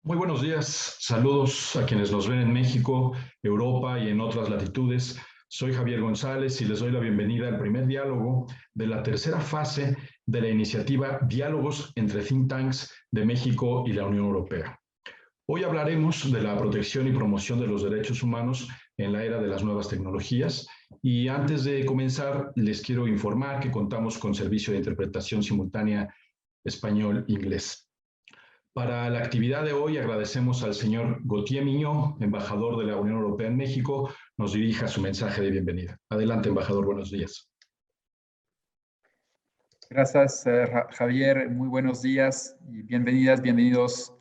Muy buenos días, saludos a quienes nos ven en México, Europa y en otras latitudes. Soy Javier González y les doy la bienvenida al primer diálogo de la tercera fase de la iniciativa Diálogos entre Think Tanks de México y la Unión Europea. Hoy hablaremos de la protección y promoción de los derechos humanos en la era de las nuevas tecnologías y antes de comenzar les quiero informar que contamos con servicio de interpretación simultánea español-inglés. Para la actividad de hoy agradecemos al señor Gauthier Mignot, embajador de la Unión Europea en México, nos dirija su mensaje de bienvenida. Adelante, embajador, buenos días. Gracias, Javier. Muy buenos días y bienvenidas, bienvenidos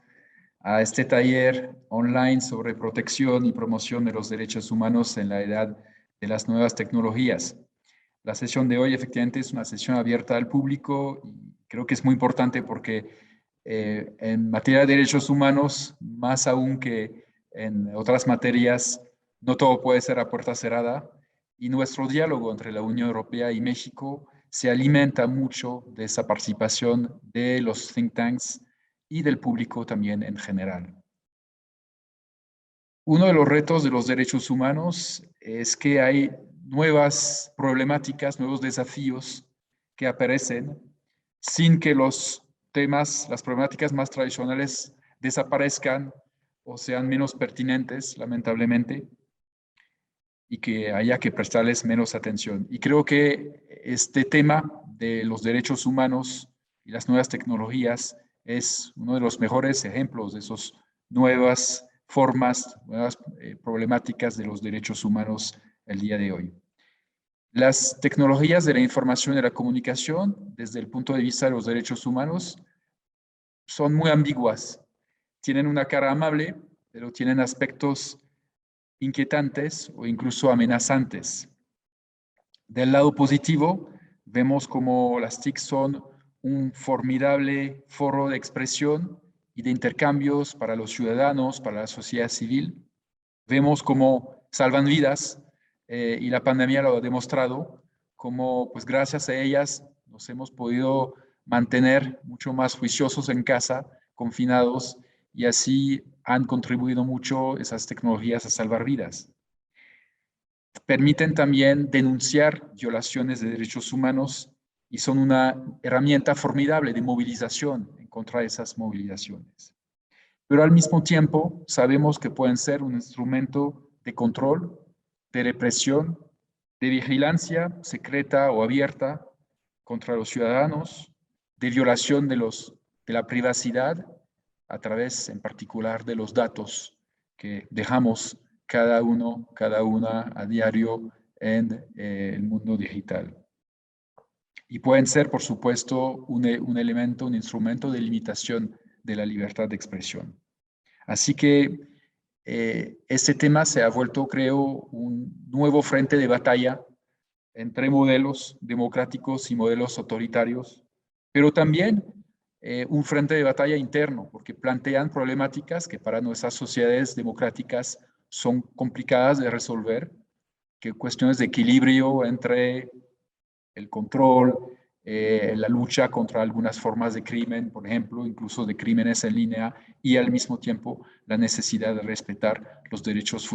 a este taller online sobre protección y promoción de los derechos humanos en la edad de las nuevas tecnologías. La sesión de hoy efectivamente es una sesión abierta al público y creo que es muy importante porque en materia de derechos humanos, más aún que en otras materias, no todo puede ser a puerta cerrada y nuestro diálogo entre la Unión Europea y México se alimenta mucho de esa participación de los think tanks y del público también en general. Uno de los retos de los derechos humanos es que hay nuevas problemáticas, nuevos desafíos que aparecen sin que los temas, las problemáticas más tradicionales desaparezcan o sean menos pertinentes, lamentablemente, y que haya que prestarles menos atención. Y creo que este tema de los derechos humanos y las nuevas tecnologías es uno de los mejores ejemplos de esas nuevas formas, nuevas problemáticas de los derechos humanos el día de hoy. Las tecnologías de la información y la comunicación, desde el punto de vista de los derechos humanos, son muy ambiguas. Tienen una cara amable, pero tienen aspectos inquietantes o incluso amenazantes. Del lado positivo, vemos como las TIC son un formidable foro de expresión y de intercambios para los ciudadanos, para la sociedad civil. Vemos cómo salvan vidas y la pandemia lo ha demostrado, como pues gracias a ellas nos hemos podido mantener mucho más juiciosos en casa, confinados, y así han contribuido mucho esas tecnologías a salvar vidas. Permiten también denunciar violaciones de derechos humanos y son una herramienta formidable de movilización en contra de esas movilizaciones. Pero al mismo tiempo sabemos que pueden ser un instrumento de control, de represión, de vigilancia secreta o abierta contra los ciudadanos, de violación de la privacidad a través en particular de los datos que dejamos cada uno, cada una a diario en el mundo digital. Y pueden ser, por supuesto, un elemento, un instrumento de limitación de la libertad de expresión. Así que este tema se ha vuelto, creo, un nuevo frente de batalla entre modelos democráticos y modelos autoritarios, pero también un frente de batalla interno, porque plantean problemáticas que para nuestras sociedades democráticas son complicadas de resolver, que cuestiones de equilibrio entre el control, la lucha contra algunas formas de crimen, por ejemplo, incluso de crímenes en línea, y al mismo tiempo la necesidad de respetar los derechos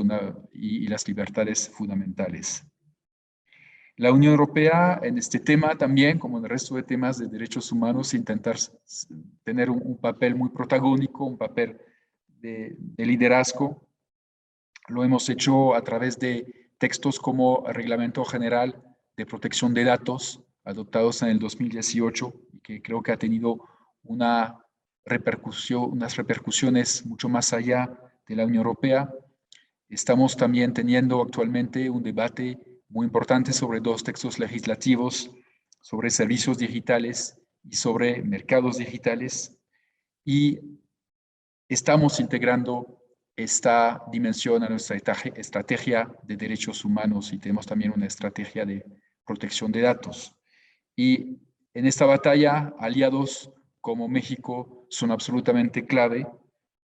y las libertades fundamentales. La Unión Europea en este tema también, como en el resto de temas de derechos humanos, intentar tener un papel muy protagónico, un papel de liderazgo. Lo hemos hecho a través de textos como el Reglamento General de Protección de Datos, adoptados en el 2018, y que creo que ha tenido unas repercusiones mucho más allá de la Unión Europea. Estamos también teniendo actualmente un debate muy importante sobre dos textos legislativos, sobre servicios digitales y sobre mercados digitales. Y estamos integrando esta dimensión a nuestra estrategia de derechos humanos y tenemos también una estrategia de protección de datos. Y en esta batalla, aliados como México son absolutamente clave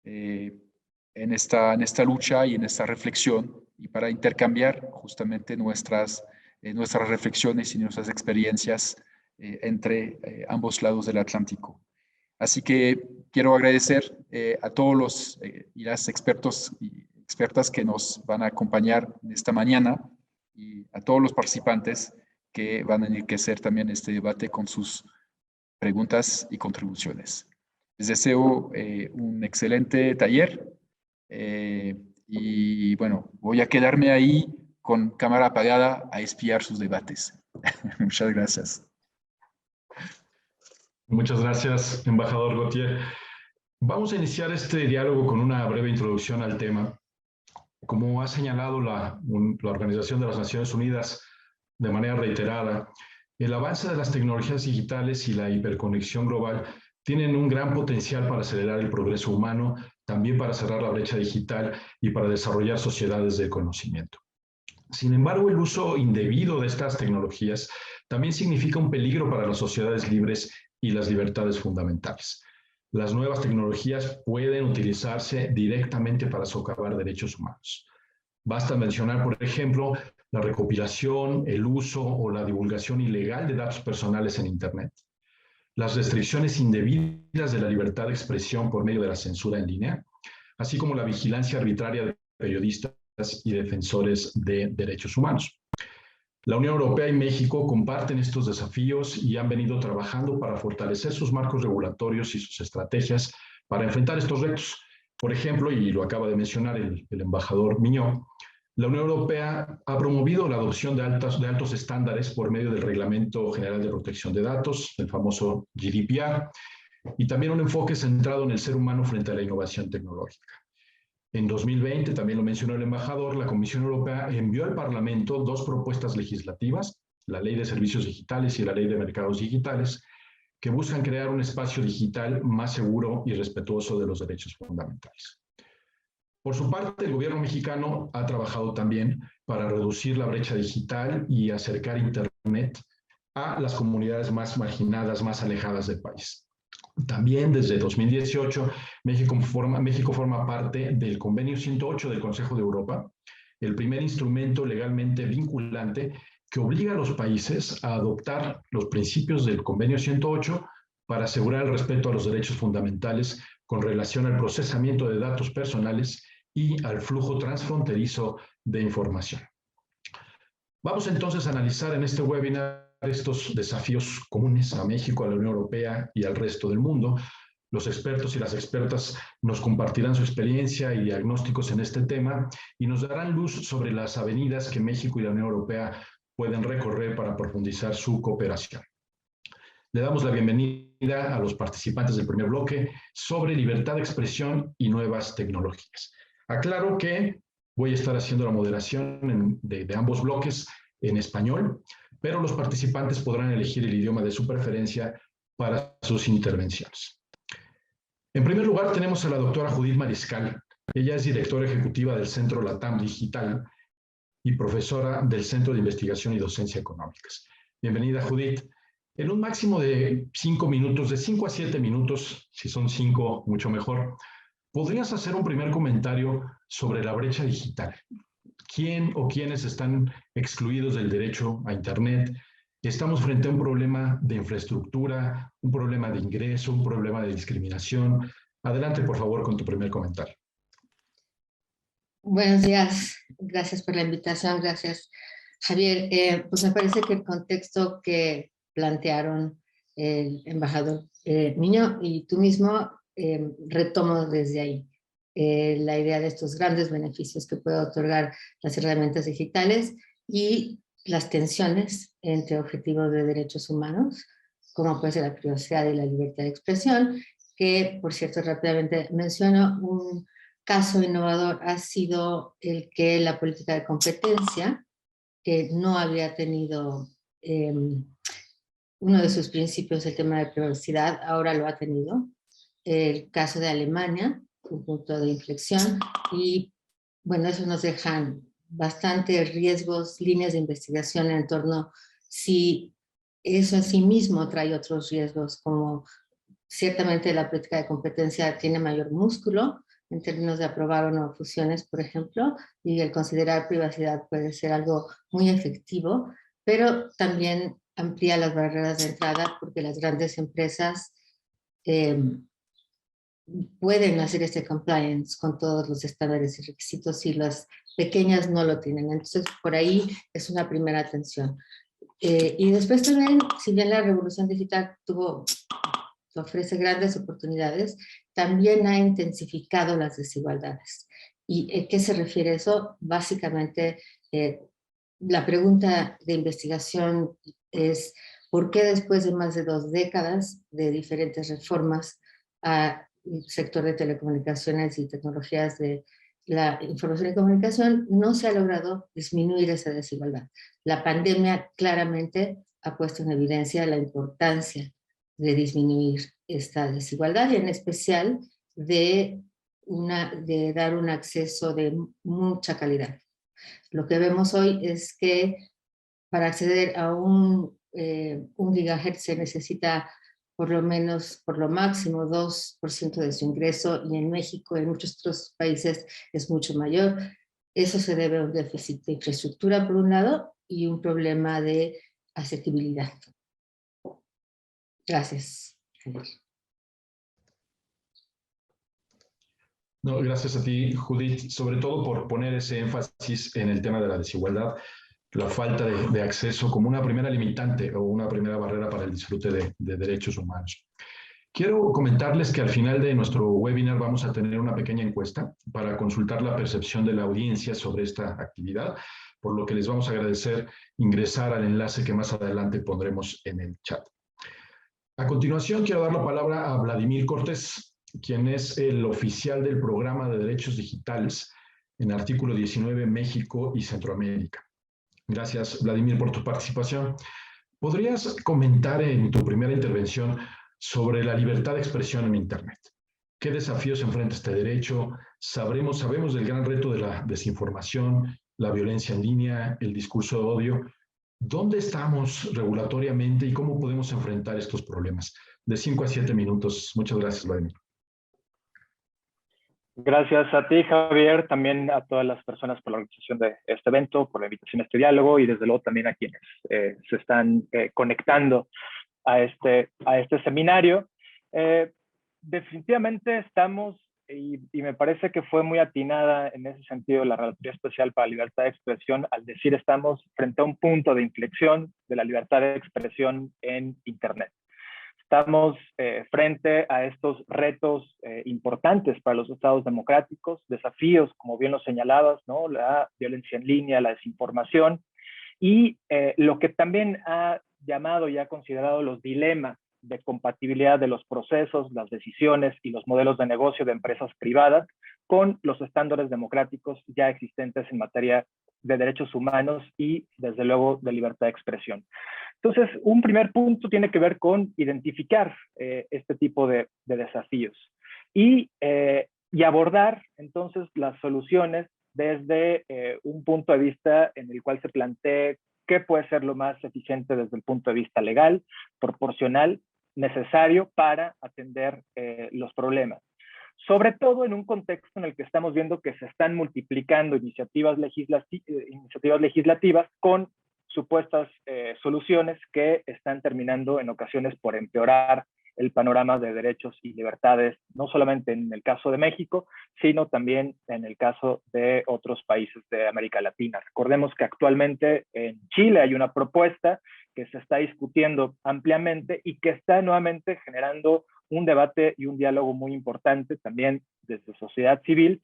en esta lucha y en esta reflexión y para intercambiar justamente nuestras reflexiones y nuestras experiencias entre ambos lados del Atlántico. Así que quiero agradecer a todos los y las expertos y expertas que nos van a acompañar esta mañana y a todos los participantes que van a enriquecer también este debate con sus preguntas y contribuciones. Les deseo un excelente taller y bueno, voy a quedarme ahí con cámara apagada a espiar sus debates. Muchas gracias. Muchas gracias, embajador Gautier. Vamos a iniciar este diálogo con una breve introducción al tema. Como ha señalado la Organización de las Naciones Unidas de manera reiterada, el avance de las tecnologías digitales y la hiperconexión global tienen un gran potencial para acelerar el progreso humano, también para cerrar la brecha digital y para desarrollar sociedades de conocimiento. Sin embargo, el uso indebido de estas tecnologías también significa un peligro para las sociedades libres y las libertades fundamentales. Las nuevas tecnologías pueden utilizarse directamente para socavar derechos humanos. Basta mencionar, por ejemplo, la recopilación, el uso o la divulgación ilegal de datos personales en Internet, las restricciones indebidas de la libertad de expresión por medio de la censura en línea, así como la vigilancia arbitraria de periodistas y defensores de derechos humanos. La Unión Europea y México comparten estos desafíos y han venido trabajando para fortalecer sus marcos regulatorios y sus estrategias para enfrentar estos retos. Por ejemplo, y lo acaba de mencionar el embajador Miñó, la Unión Europea ha promovido la adopción de altos estándares por medio del Reglamento General de Protección de Datos, el famoso GDPR, y también un enfoque centrado en el ser humano frente a la innovación tecnológica. En 2020, también lo mencionó el embajador, la Comisión Europea envió al Parlamento dos propuestas legislativas, la Ley de Servicios Digitales y la Ley de Mercados Digitales, que buscan crear un espacio digital más seguro y respetuoso de los derechos fundamentales. Por su parte, el gobierno mexicano ha trabajado también para reducir la brecha digital y acercar Internet a las comunidades más marginadas, más alejadas del país. También desde 2018, México forma parte del Convenio 108 del Consejo de Europa, el primer instrumento legalmente vinculante que obliga a los países a adoptar los principios del Convenio 108 para asegurar el respeto a los derechos fundamentales con relación al procesamiento de datos personales y al flujo transfronterizo de información. Vamos entonces a analizar en este webinar estos desafíos comunes a México, a la Unión Europea y al resto del mundo. Los expertos y las expertas nos compartirán su experiencia y diagnósticos en este tema y nos darán luz sobre las avenidas que México y la Unión Europea pueden recorrer para profundizar su cooperación. Le damos la bienvenida a los participantes del primer bloque sobre libertad de expresión y nuevas tecnologías. Aclaro que voy a estar haciendo la moderación de ambos bloques en español, pero los participantes podrán elegir el idioma de su preferencia para sus intervenciones. En primer lugar, tenemos a la doctora Judith Mariscal. Ella es directora ejecutiva del Centro LATAM Digital y profesora del Centro de Investigación y Docencia Económicas. Bienvenida, Judith. En un máximo de 5 minutos, de 5 a 7 minutos, si son 5, mucho mejor, ¿podrías hacer un primer comentario sobre la brecha digital? ¿Quién o quiénes están excluidos del derecho a Internet? Estamos frente a un problema de infraestructura, un problema de ingreso, un problema de discriminación. Adelante, por favor, con tu primer comentario. Buenos días, gracias por la invitación, gracias, Javier. Pues me parece que el contexto que plantearon el embajador Miñó y tú mismo, retomo desde ahí la idea de estos grandes beneficios que puede otorgar las herramientas digitales y las tensiones entre objetivos de derechos humanos, como puede ser la privacidad y la libertad de expresión, que, por cierto, rápidamente menciono, un caso innovador ha sido el que la política de competencia, que no había tenido uno de sus principios, el tema de privacidad, ahora lo ha tenido. El caso de Alemania, un punto de inflexión, y bueno, eso nos deja bastantes riesgos, líneas de investigación en torno si eso en sí mismo trae otros riesgos, como ciertamente la política de competencia tiene mayor músculo en términos de aprobar o no fusiones, por ejemplo, y el considerar privacidad puede ser algo muy efectivo, pero también amplía las barreras de entrada porque las grandes empresas pueden hacer este compliance con todos los estándares y requisitos y las pequeñas no lo tienen. Entonces, por ahí es una primera atención. Y después también, si bien la revolución digital ofrece grandes oportunidades, también ha intensificado las desigualdades. ¿Y qué se refiere a eso? Básicamente, la pregunta de investigación es ¿por qué después de más de 2 décadas de diferentes reformas al sector de telecomunicaciones y tecnologías de la información y comunicación no se ha logrado disminuir esa desigualdad? La pandemia claramente ha puesto en evidencia la importancia de disminuir esta desigualdad y en especial de dar un acceso de mucha calidad. Lo que vemos hoy es que para acceder a un gigahertz se necesita por lo menos, por lo máximo, 2% de su ingreso, y en México y en muchos otros países es mucho mayor. Eso se debe a un déficit de infraestructura, por un lado, y un problema de asequibilidad. Gracias, Javier. No, gracias a ti, Judith, sobre todo por poner ese énfasis en el tema de la desigualdad, la falta de acceso como una primera limitante o una primera barrera para el disfrute de derechos humanos. Quiero comentarles que al final de nuestro webinar vamos a tener una pequeña encuesta para consultar la percepción de la audiencia sobre esta actividad, por lo que les vamos a agradecer ingresar al enlace que más adelante pondremos en el chat. A continuación, quiero dar la palabra a Vladimir Cortés, quien es el oficial del Programa de Derechos Digitales en Artículo 19 México y Centroamérica. Gracias, Vladimir, por tu participación. ¿Podrías comentar en tu primera intervención sobre la libertad de expresión en Internet? ¿Qué desafíos enfrenta este derecho? Sabemos del gran reto de la desinformación, la violencia en línea, el discurso de odio. ¿Dónde estamos regulatoriamente y cómo podemos enfrentar estos problemas? De 5 a 7 minutos. Muchas gracias, Vladimir. Gracias a ti, Javier, también a todas las personas por la organización de este evento, por la invitación a este diálogo y desde luego también a quienes se están conectando a este seminario. Definitivamente estamos, y me parece que fue muy atinada en ese sentido la Relatoría Especial para la Libertad de Expresión al decir estamos frente a un punto de inflexión de la libertad de expresión en Internet. Estamos frente a estos retos importantes para los estados democráticos, desafíos, como bien lo señalabas, ¿no? La violencia en línea, la desinformación, y lo que también ha llamado y ha considerado los dilemas de compatibilidad de los procesos, las decisiones y los modelos de negocio de empresas privadas con los estándares democráticos ya existentes en materia de derechos humanos y, desde luego, de libertad de expresión. Entonces, un primer punto tiene que ver con identificar este tipo de desafíos y abordar, entonces, las soluciones desde un punto de vista en el cual se plantee qué puede ser lo más eficiente desde el punto de vista legal, proporcional, necesario para atender los problemas. Sobre todo en un contexto en el que estamos viendo que se están multiplicando iniciativas legislativas con supuestas soluciones que están terminando en ocasiones por empeorar el panorama de derechos y libertades, no solamente en el caso de México, sino también en el caso de otros países de América Latina. Recordemos que actualmente en Chile hay una propuesta que se está discutiendo ampliamente y que está nuevamente generando un debate y un diálogo muy importante también desde sociedad civil,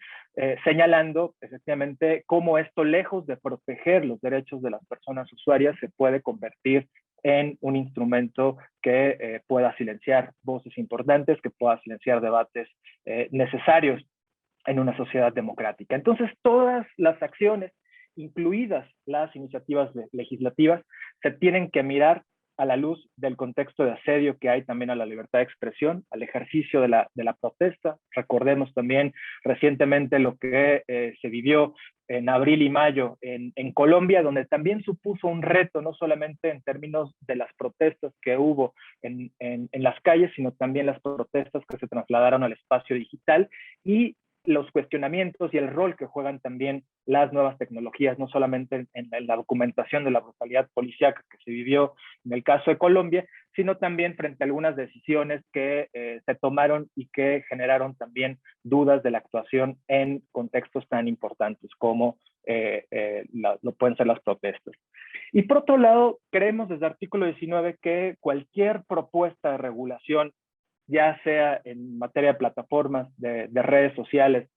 señalando efectivamente cómo esto, lejos de proteger los derechos de las personas usuarias, se puede convertir en un instrumento que pueda silenciar voces importantes, que pueda silenciar debates necesarios en una sociedad democrática. Entonces, todas las acciones, incluidas las iniciativas legislativas, se tienen que mirar a la luz del contexto de asedio que hay también a la libertad de expresión, al ejercicio de la protesta. Recordemos también recientemente lo que se vivió en abril y mayo en Colombia, donde también supuso un reto, no solamente en términos de las protestas que hubo en las calles, sino también las protestas que se trasladaron al espacio digital y los cuestionamientos y el rol que juegan también las nuevas tecnologías, no solamente en la documentación de la brutalidad policíaca que se vivió en el caso de Colombia, sino también frente a algunas decisiones que se tomaron y que generaron también dudas de la actuación en contextos tan importantes como lo pueden ser las protestas. Y por otro lado, creemos desde artículo 19 que cualquier propuesta de regulación, ya sea en materia de plataformas, de redes sociales,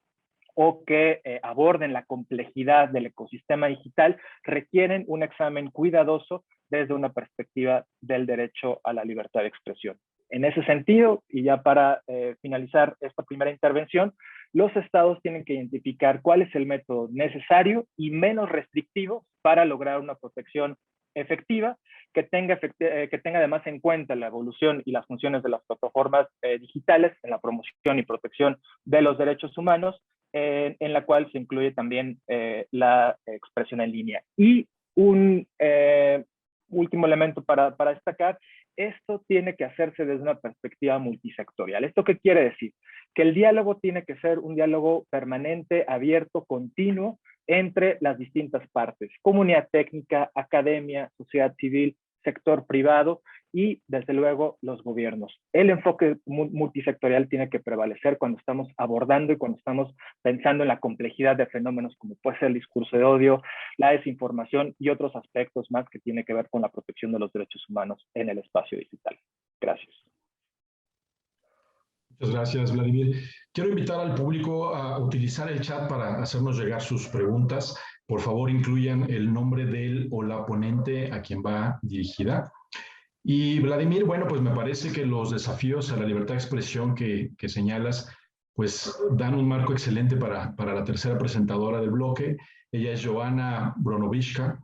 o que aborden la complejidad del ecosistema digital, requieren un examen cuidadoso desde una perspectiva del derecho a la libertad de expresión. En ese sentido, y ya para finalizar esta primera intervención, los estados tienen que identificar cuál es el método necesario y menos restrictivo para lograr una protección efectiva, que tenga además en cuenta la evolución y las funciones de las plataformas digitales en la promoción y protección de los derechos humanos, en la cual se incluye también la expresión en línea. Y un último elemento para destacar, esto tiene que hacerse desde una perspectiva multisectorial. ¿Esto qué quiere decir? Que el diálogo tiene que ser un diálogo permanente, abierto, continuo, entre las distintas partes, comunidad técnica, academia, sociedad civil, sector privado y, desde luego, los gobiernos. El enfoque multisectorial tiene que prevalecer cuando estamos abordando y cuando estamos pensando en la complejidad de fenómenos como puede ser el discurso de odio, la desinformación y otros aspectos más que tienen que ver con la protección de los derechos humanos en el espacio digital. Gracias. Muchas gracias, Vladimir. Quiero invitar al público a utilizar el chat para hacernos llegar sus preguntas. Por favor, incluyan el nombre del o la ponente a quien va dirigida. Y Vladimir, bueno, pues me parece que los desafíos a la libertad de expresión que señalas, pues dan un marco excelente para la tercera presentadora del bloque. Ella es Joanna Bronovichka.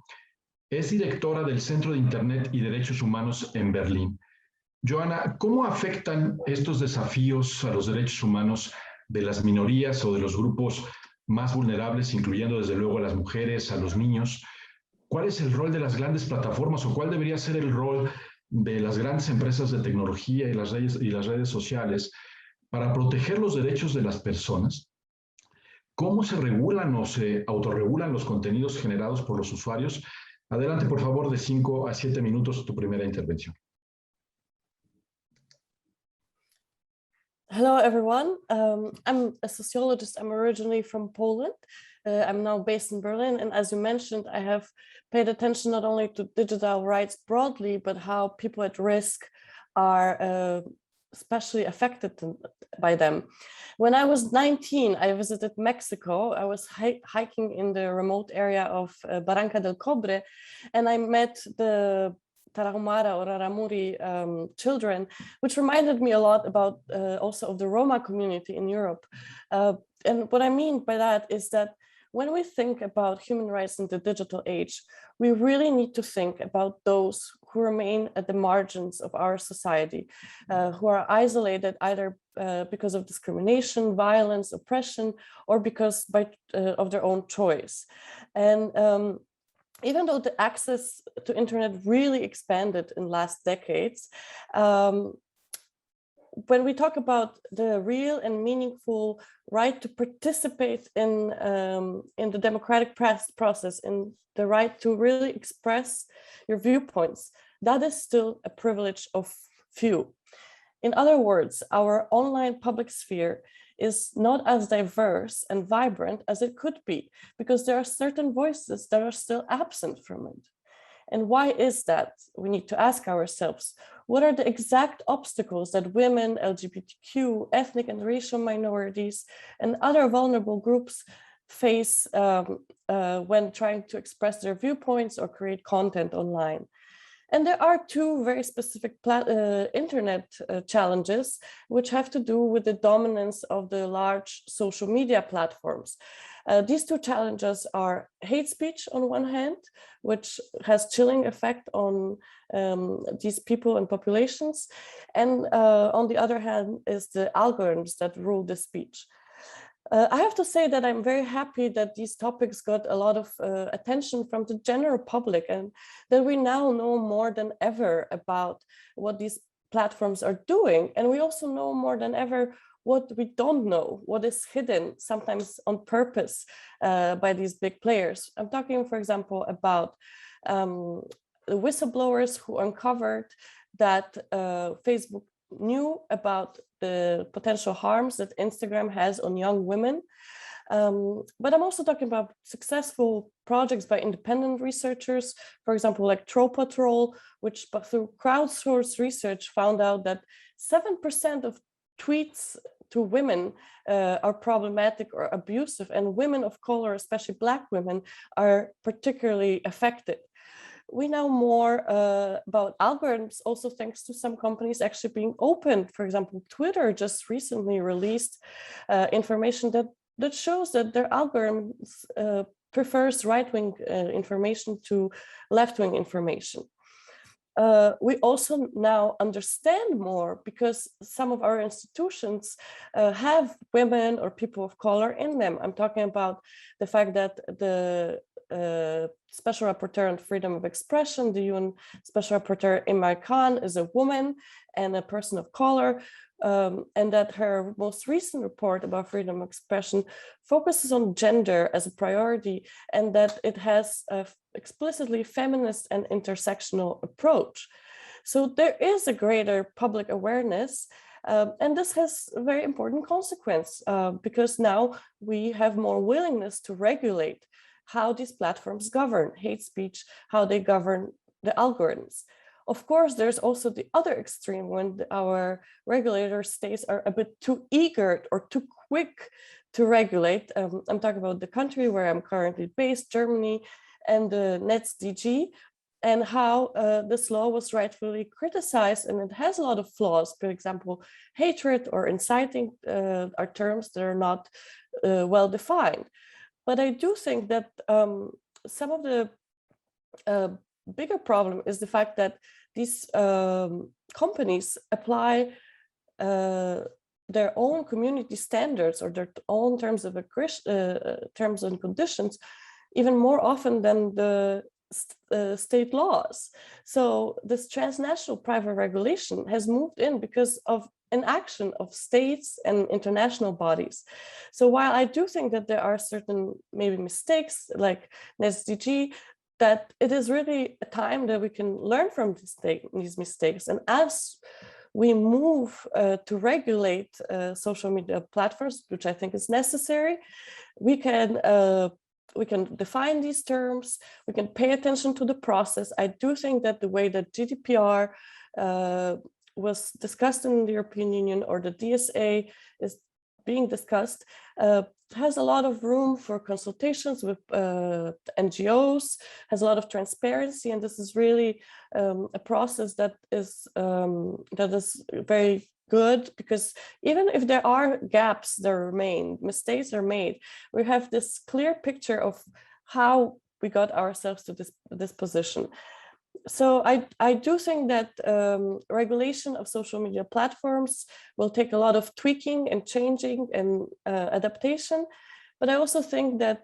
Es directora del Centro de Internet y Derechos Humanos en Berlín. Joanna, ¿cómo afectan estos desafíos a los derechos humanos de las minorías o de los grupos más vulnerables, incluyendo desde luego a las mujeres, a los niños? ¿Cuál es el rol de las grandes plataformas o cuál debería ser el rol de las grandes empresas de tecnología y las redes sociales para proteger los derechos de las personas? ¿Cómo se regulan o se autorregulan los contenidos generados por los usuarios? Adelante, por favor, de 5 a 7 minutos tu primera intervención. Hello, everyone. I'm a sociologist. I'm originally from Poland. I'm now based in Berlin. And as you mentioned, I have paid attention not only to digital rights broadly, but how people at risk are especially affected by them. When I was 19, I visited Mexico. I was hiking in the remote area of Barranca del Cobre, and I met the Tarahumara or Raramuri children, which reminded me a lot about also of the Roma community in Europe. And what I mean by that is that when we think about human rights in the digital age, we really need to think about those who remain at the margins of our society, who are isolated either because of discrimination, violence, oppression, or because of their own choice. And even though the access to internet really expanded in last decades, when we talk about the real and meaningful right to participate in the democratic process, in the right to really express your viewpoints, that is still a privilege of few. In other words, our online public sphere is not as diverse and vibrant as it could be, because there are certain voices that are still absent from it. And why is that? We need to ask ourselves, what are the exact obstacles that women, LGBTQ, ethnic and racial minorities, and other vulnerable groups face when trying to express their viewpoints or create content online? And there are two very specific internet challenges, which have to do with the dominance of the large social media platforms. These two challenges are hate speech on one hand, which has chilling effect on these people and populations. And on the other hand is the algorithms that rule the speech. I have to say that I'm very happy that these topics got a lot of attention from the general public, and that we now know more than ever about what these platforms are doing. And we also know more than ever what we don't know, what is hidden, sometimes on purpose, by these big players. I'm talking, for example, about the whistleblowers who uncovered that Facebook knew about the potential harms that Instagram has on young women. But I'm also talking about successful projects by independent researchers, for example, like Troll Patrol, which through crowdsourced research found out that 7% of tweets to women are problematic or abusive, and women of color, especially Black women, are particularly affected. We know more about algorithms also thanks to some companies actually being open. For example, Twitter just recently released information that shows that their algorithms prefers right-wing information to left-wing information. We also now understand more because some of our institutions have women or people of color in them. I'm talking about the fact that the Special Rapporteur on Freedom of Expression, the UN Special Rapporteur Imran Khan, is a woman and a person of color, and that her most recent report about freedom of expression focuses on gender as a priority, and that it has a explicitly feminist and intersectional approach. So there is a greater public awareness, and this has a very important consequence because now we have more willingness to regulate how these platforms govern hate speech, how they govern the algorithms. Of course, there's also the other extreme when our regulator states are a bit too eager or too quick to regulate. I'm talking about the country where I'm currently based, Germany, and the NetzDG, and how this law was rightfully criticized, and it has a lot of flaws. For example, hatred or inciting are terms that are not well defined. But I do think that some of the bigger problem is the fact that these companies apply their own community standards or their own terms and conditions even more often than the state laws. So this transnational private regulation has moved in because of an action of states and international bodies. So while I do think that there are certain maybe mistakes like NetzDG, that it is really a time that we can learn from these mistakes. And as we move to regulate social media platforms, which I think is necessary, we can define these terms, we can pay attention to the process. I do think that the way that GDPR was discussed in the European Union, or the DSA is being discussed, has a lot of room for consultations with NGOs, has a lot of transparency, and this is really a process that is very good, because even if there are gaps that remain, mistakes are made, we have this clear picture of how we got ourselves to this position. So I do think that regulation of social media platforms will take a lot of tweaking and changing and adaptation. But I also think that,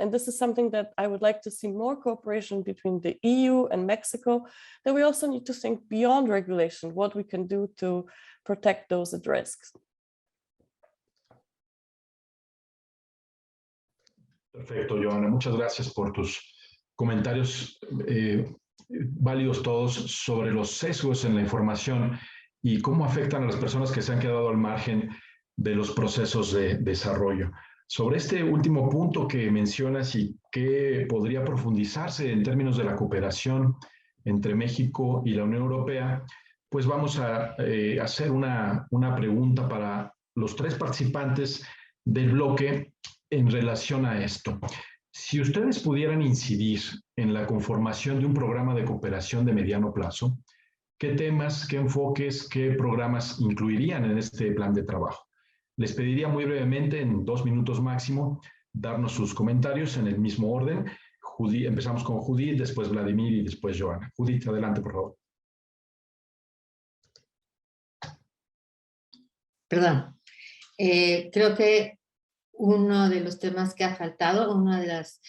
and this is something that I would like to see more cooperation between the EU and Mexico, that we also need to think beyond regulation, what we can do to protect those at risk. Perfecto, Joana. Muchas gracias por tus comentarios válidos todos sobre los sesgos en la información y cómo afectan a las personas que se han quedado al margen de los procesos de desarrollo. Sobre este último punto que mencionas y que podría profundizarse en términos de la cooperación entre México y la Unión Europea, pues vamos a hacer una pregunta para los tres participantes del bloque en relación a esto. Si ustedes pudieran incidir en la conformación de un programa de cooperación de mediano plazo, ¿qué temas, qué enfoques, qué programas incluirían en este plan de trabajo? Les pediría muy brevemente, en 2 minutos máximo, darnos sus comentarios en el mismo orden. Empezamos con Judith, después Vladimir y después Joana. Judith, adelante, por favor. Perdón. Creo que uno de los temas que ha faltado, una de las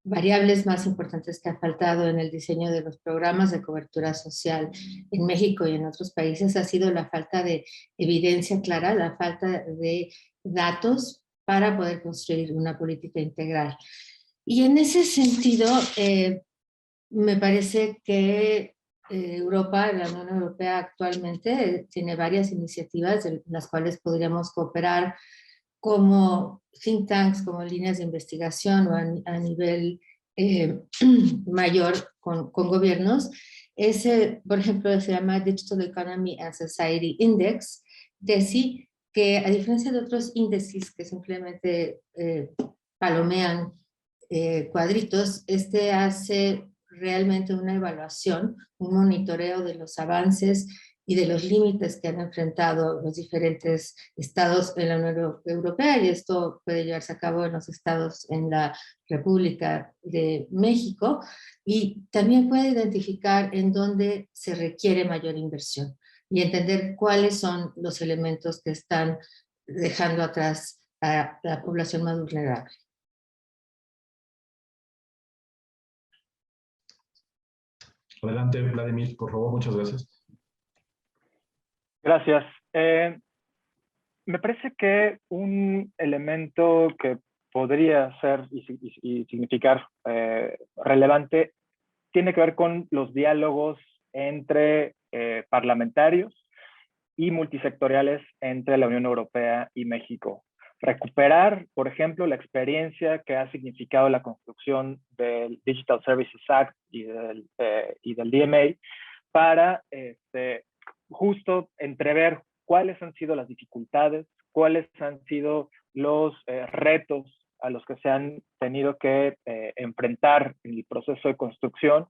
variables más importantes que ha faltado en el diseño de los programas de cobertura social en México y en otros países ha sido la falta de evidencia clara, la falta de datos para poder construir una política integral. Y en ese sentido, me parece que Europa, la Unión Europea actualmente tiene varias iniciativas en las cuales podríamos cooperar como think tanks, como líneas de investigación o a nivel mayor con gobiernos. Ese, por ejemplo, se llama Digital Economy and Society Index, DESI, que a diferencia de otros índices que simplemente palomean cuadritos, este hace realmente una evaluación, un monitoreo de los avances y de los límites que han enfrentado los diferentes estados en la Unión Europea, y esto puede llevarse a cabo en los estados en la República de México, y también puede identificar en dónde se requiere mayor inversión y entender cuáles son los elementos que están dejando atrás a la población más vulnerable. Adelante, Vladimir, por favor, muchas gracias. Gracias. Me parece que un elemento que podría ser y significar relevante tiene que ver con los diálogos entre parlamentarios y multisectoriales entre la Unión Europea y México. Recuperar, por ejemplo, la experiencia que ha significado la construcción del Digital Services Act y del DMA para justo entrever cuáles han sido las dificultades, cuáles han sido los retos a los que se han tenido que enfrentar en el proceso de construcción,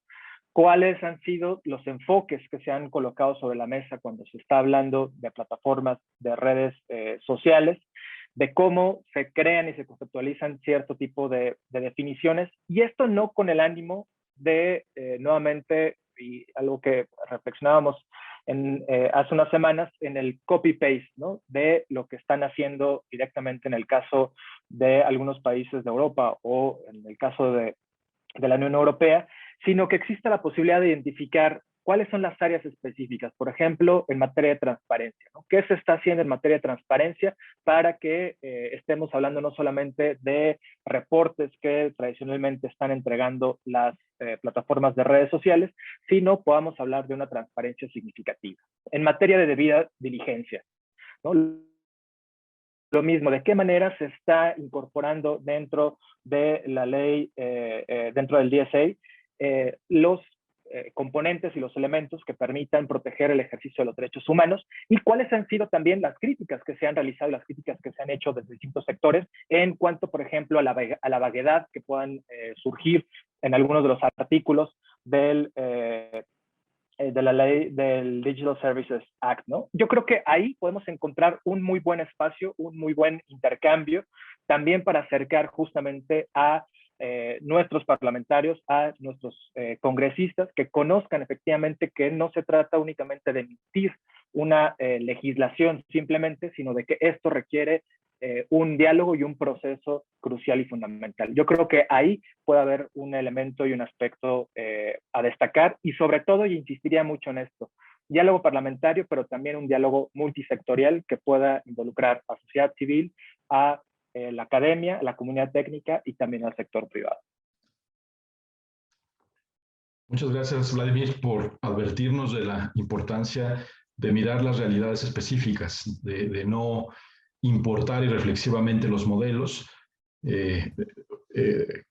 cuáles han sido los enfoques que se han colocado sobre la mesa cuando se está hablando de plataformas de redes sociales, de cómo se crean y se conceptualizan cierto tipo de definiciones, y esto no con el ánimo de, nuevamente, y algo que reflexionábamos hace unas semanas, en el copy-paste, ¿no?, de lo que están haciendo directamente en el caso de algunos países de Europa o en el caso de la Unión Europea, sino que exista la posibilidad de identificar cuáles son las áreas específicas, por ejemplo, en materia de transparencia, ¿no? ¿Qué se está haciendo en materia de transparencia para que estemos hablando no solamente de reportes que tradicionalmente están entregando las plataformas de redes sociales, sino podamos hablar de una transparencia significativa? En materia de debida diligencia, ¿no? Lo mismo, ¿de qué manera se está incorporando dentro de la ley, dentro del DSA, los componentes y los elementos que permitan proteger el ejercicio de los derechos humanos, y cuáles han sido también las críticas que se han realizado, las críticas que se han hecho desde distintos sectores en cuanto, por ejemplo, a la vaguedad que puedan surgir en algunos de los artículos de la ley del Digital Services Act, ¿no? Yo creo que ahí podemos encontrar un muy buen espacio, un muy buen intercambio, también para acercar justamente a nuestros parlamentarios, a nuestros congresistas, que conozcan efectivamente que no se trata únicamente de emitir una legislación simplemente, sino de que esto requiere un diálogo y un proceso crucial y fundamental. Yo creo que ahí puede haber un elemento y un aspecto a destacar, y sobre todo, y insistiría mucho en esto, diálogo parlamentario, pero también un diálogo multisectorial que pueda involucrar a sociedad civil, a la academia, la comunidad técnica y también al sector privado. Muchas gracias, Vladimir, por advertirnos de la importancia de mirar las realidades específicas, de no importar irreflexivamente los modelos.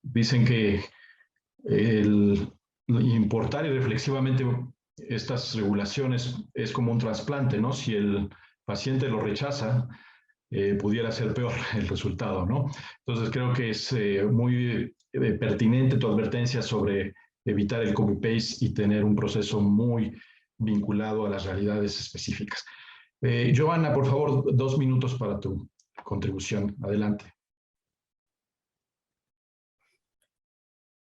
Dicen que el importar irreflexivamente estas regulaciones es como un trasplante, ¿no? Si el paciente lo rechaza, pudiera ser peor el resultado, ¿no? Entonces creo que es muy pertinente tu advertencia sobre evitar el copy-paste y tener un proceso muy vinculado a las realidades específicas. Johanna, por favor, 2 minutos para tu contribución. Adelante.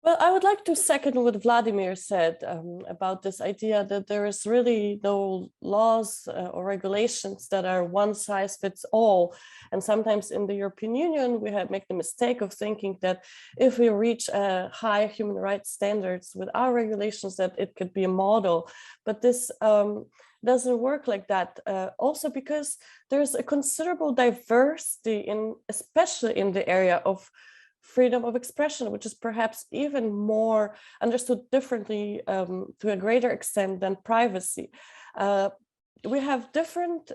Well, I would like to second what Vladimir said about this idea that there is really no laws or regulations that are one size fits all. And sometimes in the European Union, we have make the mistake of thinking that if we reach high human rights standards with our regulations, that it could be a model. But this doesn't work like that. Also because there's a considerable diversity especially in the area of freedom of expression, which is perhaps even more understood differently to a greater extent than privacy. We have different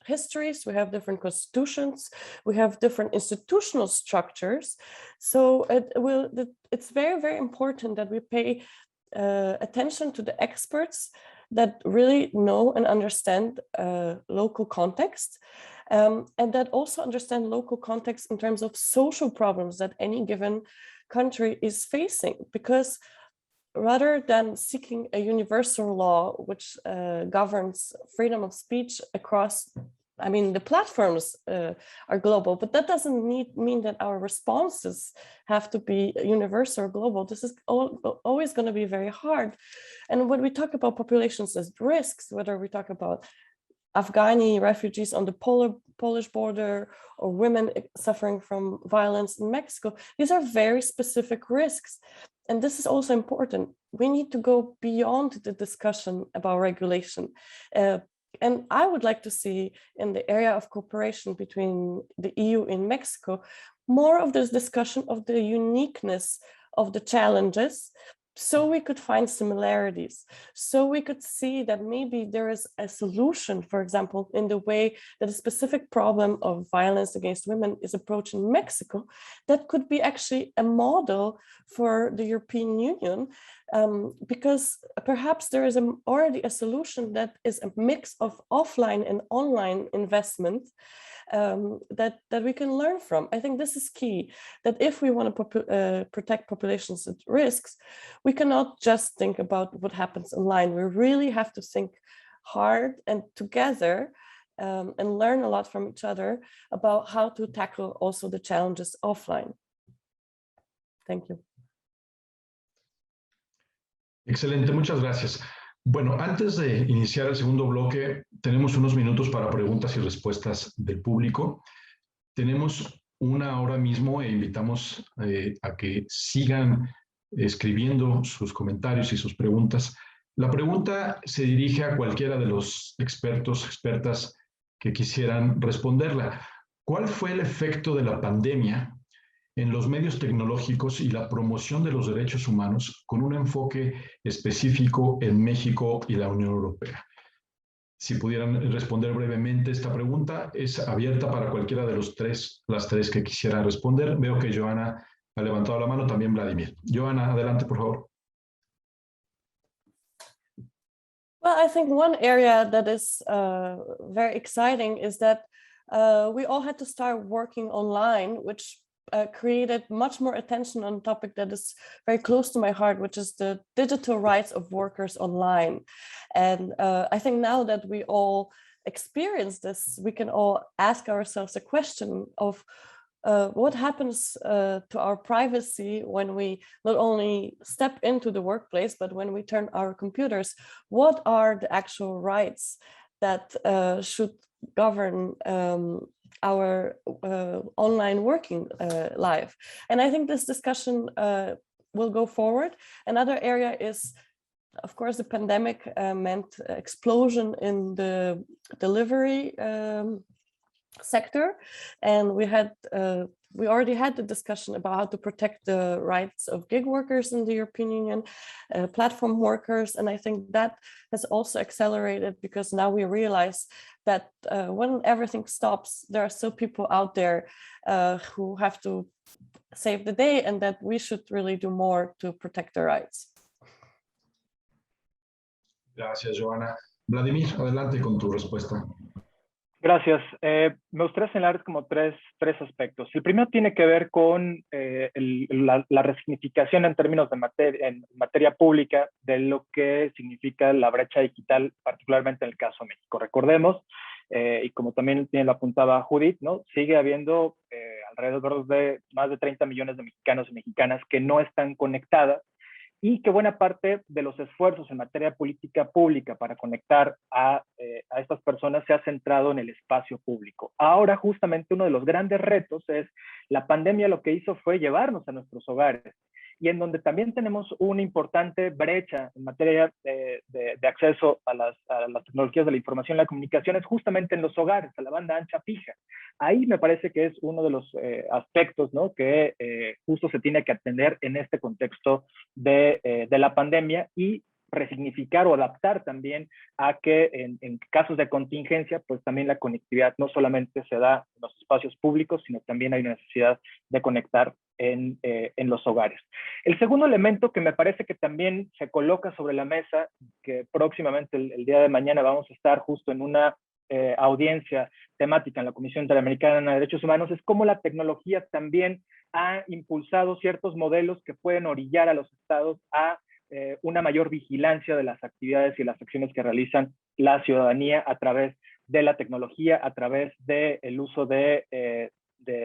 histories, we have different constitutions, we have different institutional structures. So it's very, very important that we pay attention to the experts that really know and understand local context. And that also understand local context in terms of social problems that any given country is facing. Because rather than seeking a universal law which governs freedom of speech across, I mean, the platforms are global, but that doesn't mean that our responses have to be universal or global. This is always going to be very hard. And when we talk about populations as risks, whether we talk about Afghani refugees on the Polish border or women suffering from violence in Mexico, these are very specific risks. And this is also important. We need to go beyond the discussion about regulation. And I would like to see in the area of cooperation between the EU and Mexico, more of this discussion of the uniqueness of the challenges, so we could find similarities, so we could see that maybe there is a solution, for example, in the way that a specific problem of violence against women is approached in Mexico, that could be actually a model for the European Union, because perhaps there is already a solution that is a mix of offline and online investment that we can learn from. I think this is key, that if we want to protect populations at risks, we cannot just think about what happens online. We really have to think hard and together and learn a lot from each other about how to tackle also the challenges offline. Thank you. Excelente, muchas gracias. Bueno, antes de iniciar el segundo bloque, tenemos unos minutos para preguntas y respuestas del público. Tenemos una hora mismo e invitamos a que sigan escribiendo sus comentarios y sus preguntas. La pregunta se dirige a cualquiera de los expertos, expertas que quisieran responderla. ¿Cuál fue el efecto de la pandemia en los medios tecnológicos y la promoción de los derechos humanos con un enfoque específico en México y la Unión Europea? Si pudieran responder brevemente esta pregunta, es abierta para cualquiera de las tres que quisieran responder. Veo que Joana ha levantado la mano, también Vladimir. Joana, adelante, por favor. Well, I think one area that is very exciting is that we all had to start working online, which created much more attention on a topic that is very close to my heart, which is the digital rights of workers online. And I think now that we all experience this, we can all ask ourselves a question of what happens to our privacy when we not only step into the workplace, but when we turn our computers. What are the actual rights that should govern our online working life? And I think this discussion will go forward. Another area is, of course, the pandemic meant explosion in the delivery sector, and we already had the discussion about how to protect the rights of gig workers in the European Union, platform workers, and I think that has also accelerated because now we realize that when everything stops, there are still people out there who have to save the day, and that we should really do more to protect their rights. Gracias, Joana. Vladimir, adelante con tu respuesta. Gracias. Me gustaría señalar como tres aspectos. El primero tiene que ver con la resignificación en términos de en materia pública de lo que significa la brecha digital, particularmente en el caso de México. Recordemos, y como también lo apuntaba Judith, ¿no? Sigue habiendo alrededor de más de 30 millones de mexicanos y mexicanas que no están conectadas, y que buena parte de los esfuerzos en materia de política pública para conectar a estas personas se ha centrado en el espacio público. Ahora, justamente, uno de los grandes retos es la pandemia lo que hizo fue llevarnos a nuestros hogares, y en donde también tenemos una importante brecha en materia de acceso a las tecnologías de la información y la comunicación, es justamente en los hogares, a la banda ancha fija. Ahí me parece que es uno de los aspectos, ¿no?, que justo se tiene que atender en este contexto de la pandemia, y resignificar o adaptar también a que en casos de contingencia, pues también la conectividad no solamente se da en los espacios públicos, sino también hay una necesidad de conectar en los hogares. El segundo elemento que me parece que también se coloca sobre la mesa, que próximamente el día de mañana vamos a estar justo en una audiencia temática en la Comisión Interamericana de Derechos Humanos, es cómo la tecnología también ha impulsado ciertos modelos que pueden orillar a los estados a una mayor vigilancia de las actividades y las acciones que realizan la ciudadanía a través de la tecnología, a través del uso de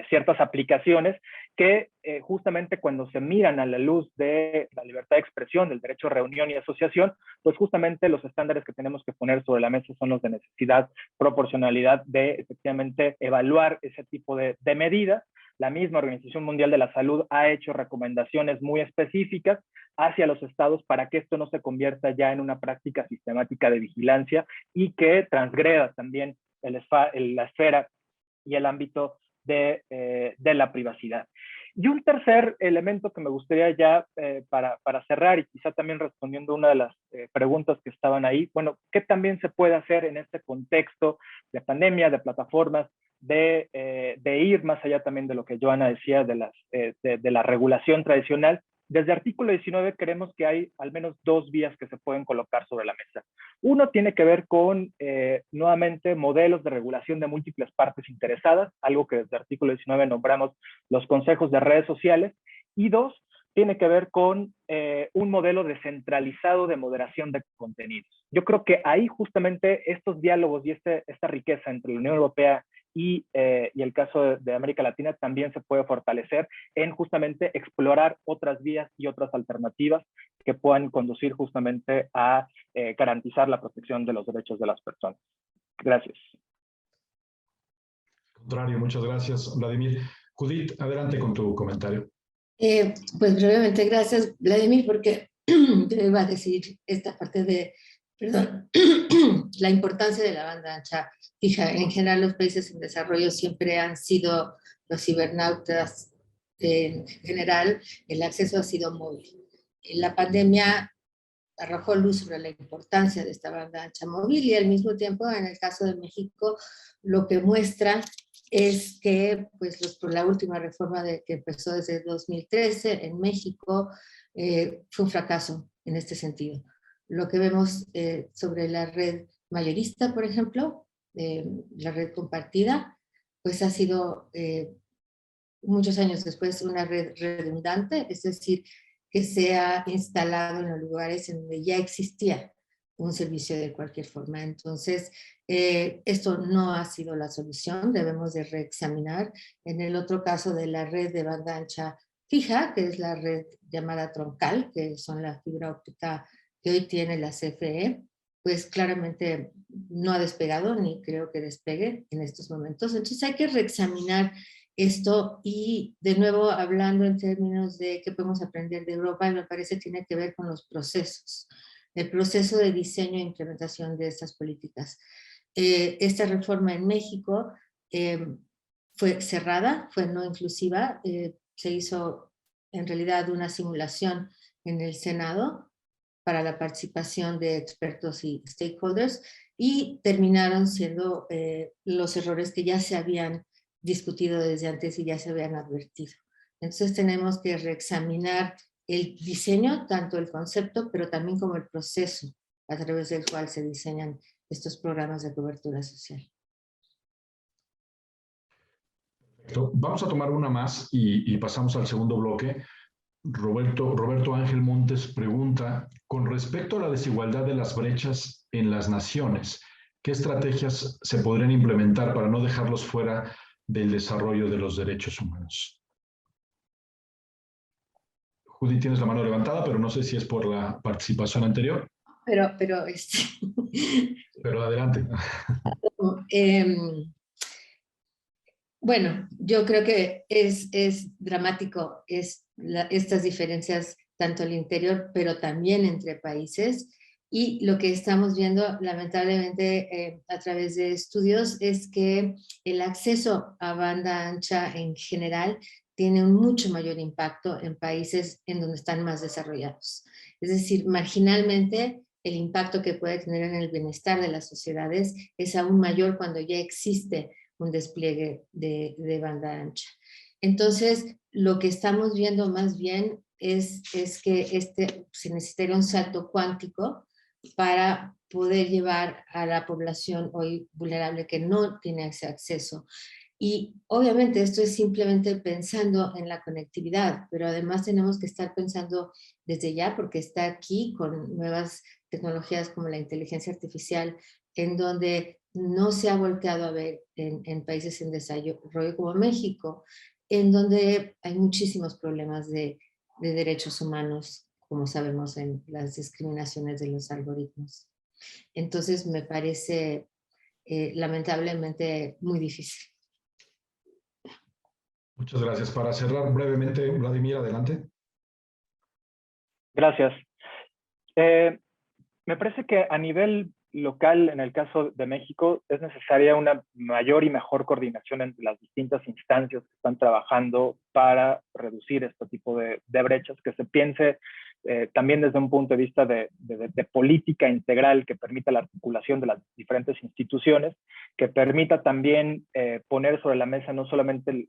ciertas aplicaciones que justamente cuando se miran a la luz de la libertad de expresión, del derecho a reunión y asociación, pues justamente los estándares que tenemos que poner sobre la mesa son los de necesidad, proporcionalidad, de efectivamente evaluar ese tipo de medidas. La misma Organización Mundial de la Salud ha hecho recomendaciones muy específicas hacia los estados para que esto no se convierta ya en una práctica sistemática de vigilancia y que transgreda también la esfera y el ámbito de la privacidad. Y un tercer elemento que me gustaría ya para cerrar, y quizá también respondiendo a una de las preguntas que estaban ahí, bueno, ¿qué también se puede hacer en este contexto de pandemia, de plataformas, de ir más allá también de lo que Joana decía de la regulación tradicional? Desde artículo 19 creemos que hay al menos dos vías que se pueden colocar sobre la mesa. Uno tiene que ver con, nuevamente, modelos de regulación de múltiples partes interesadas, algo que desde artículo 19 nombramos los consejos de redes sociales. Y dos, tiene que ver con un modelo descentralizado de moderación de contenidos. Yo creo que ahí justamente estos diálogos y esta riqueza entre la Unión Europea y el caso de América Latina también se puede fortalecer en justamente explorar otras vías y otras alternativas que puedan conducir justamente a garantizar la protección de los derechos de las personas. Gracias. Contrario, muchas gracias, Vladimir. Judith, adelante con tu comentario. Pues brevemente, gracias, Vladimir, porque yo iba a decir esta parte de, perdón, la importancia de la banda ancha fija. En general, los países en desarrollo siempre han sido los cibernautas. En general, el acceso ha sido móvil. La pandemia arrojó luz sobre la importancia de esta banda ancha móvil y al mismo tiempo, en el caso de México, lo que muestra es que pues, la última reforma que empezó desde 2013 en México fue un fracaso en este sentido. Lo que vemos sobre la red mayorista, por ejemplo, la red compartida, pues ha sido muchos años después una red redundante, es decir, que se ha instalado en los lugares en donde ya existía un servicio de cualquier forma. Entonces, esto no ha sido la solución, debemos de reexaminar. En el otro caso de la red de banda ancha fija, que es la red llamada troncal, que son la fibra óptica que hoy tiene la CFE, pues claramente no ha despegado, ni creo que despegue en estos momentos. Entonces hay que reexaminar esto y de nuevo hablando en términos de qué podemos aprender de Europa, me parece que tiene que ver con los procesos, el proceso de diseño e implementación de estas políticas. Esta reforma en México fue cerrada, fue no inclusiva, se hizo en realidad una simulación en el Senado para la participación de expertos y stakeholders y terminaron siendo los errores que ya se habían discutido desde antes y ya se habían advertido. Entonces tenemos que reexaminar el diseño, tanto el concepto, pero también como el proceso a través del cual se diseñan estos programas de cobertura social. Perfecto. Vamos a tomar una más y pasamos al segundo bloque. Roberto Ángel Montes pregunta, con respecto a la desigualdad de las brechas en las naciones, ¿qué estrategias se podrían implementar para no dejarlos fuera del desarrollo de los derechos humanos. Judy, tienes la mano levantada, pero no sé si es por la participación anterior. Pero Pero adelante. Bueno, yo creo que es dramático estas diferencias tanto al interior, pero también entre países. Y lo que estamos viendo, lamentablemente, a través de estudios, es que el acceso a banda ancha en general tiene un mucho mayor impacto en países en donde están más desarrollados. Es decir, marginalmente, el impacto que puede tener en el bienestar de las sociedades es aún mayor cuando ya existe un despliegue de banda ancha. Entonces, lo que estamos viendo más bien es que se necesitaría un salto cuántico para poder llevar a la población hoy vulnerable que no tiene ese acceso. Y obviamente esto es simplemente pensando en la conectividad, pero además tenemos que estar pensando desde ya, porque está aquí con nuevas tecnologías como la inteligencia artificial, en donde no se ha volteado a ver en países en desarrollo como México, en donde hay muchísimos problemas de derechos humanos, como sabemos en las discriminaciones de los algoritmos. Entonces me parece lamentablemente muy difícil. Muchas gracias. Para cerrar brevemente, Vladimir, adelante. Gracias. Me parece que a nivel local, en el caso de México, es necesaria una mayor y mejor coordinación entre las distintas instancias que están trabajando para reducir este tipo de brechas, que se piense también desde un punto de vista de política integral que permita la articulación de las diferentes instituciones, que permita también poner sobre la mesa no solamente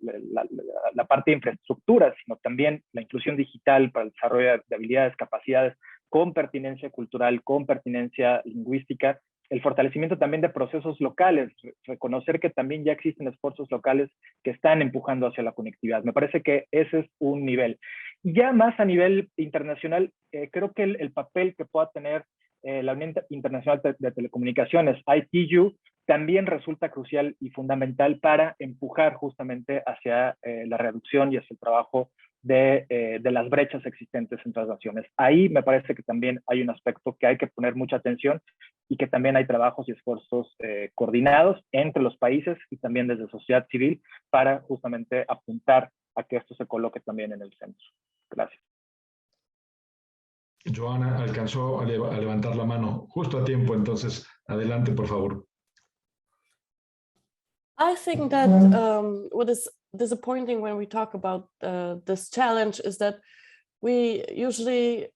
la parte de infraestructura, sino también la inclusión digital para el desarrollo de habilidades, capacidades, con pertinencia cultural, con pertinencia lingüística, el fortalecimiento también de procesos locales, reconocer que también ya existen esfuerzos locales que están empujando hacia la conectividad. Me parece que ese es un nivel. Y ya más a nivel internacional, creo que el papel que pueda tener la Unión Internacional de Telecomunicaciones, ITU, también resulta crucial y fundamental para empujar justamente hacia la reducción y hacia el trabajo de las brechas existentes entre las naciones. Ahí me parece que también hay un aspecto que hay que poner mucha atención y que también hay trabajos y esfuerzos coordinados entre los países y también desde sociedad civil para justamente apuntar a que esto se coloque también en el centro. Gracias. Joana alcanzó a levantar la mano justo a tiempo, entonces adelante, por favor. I think that what is disappointing when we talk about this challenge is that we usually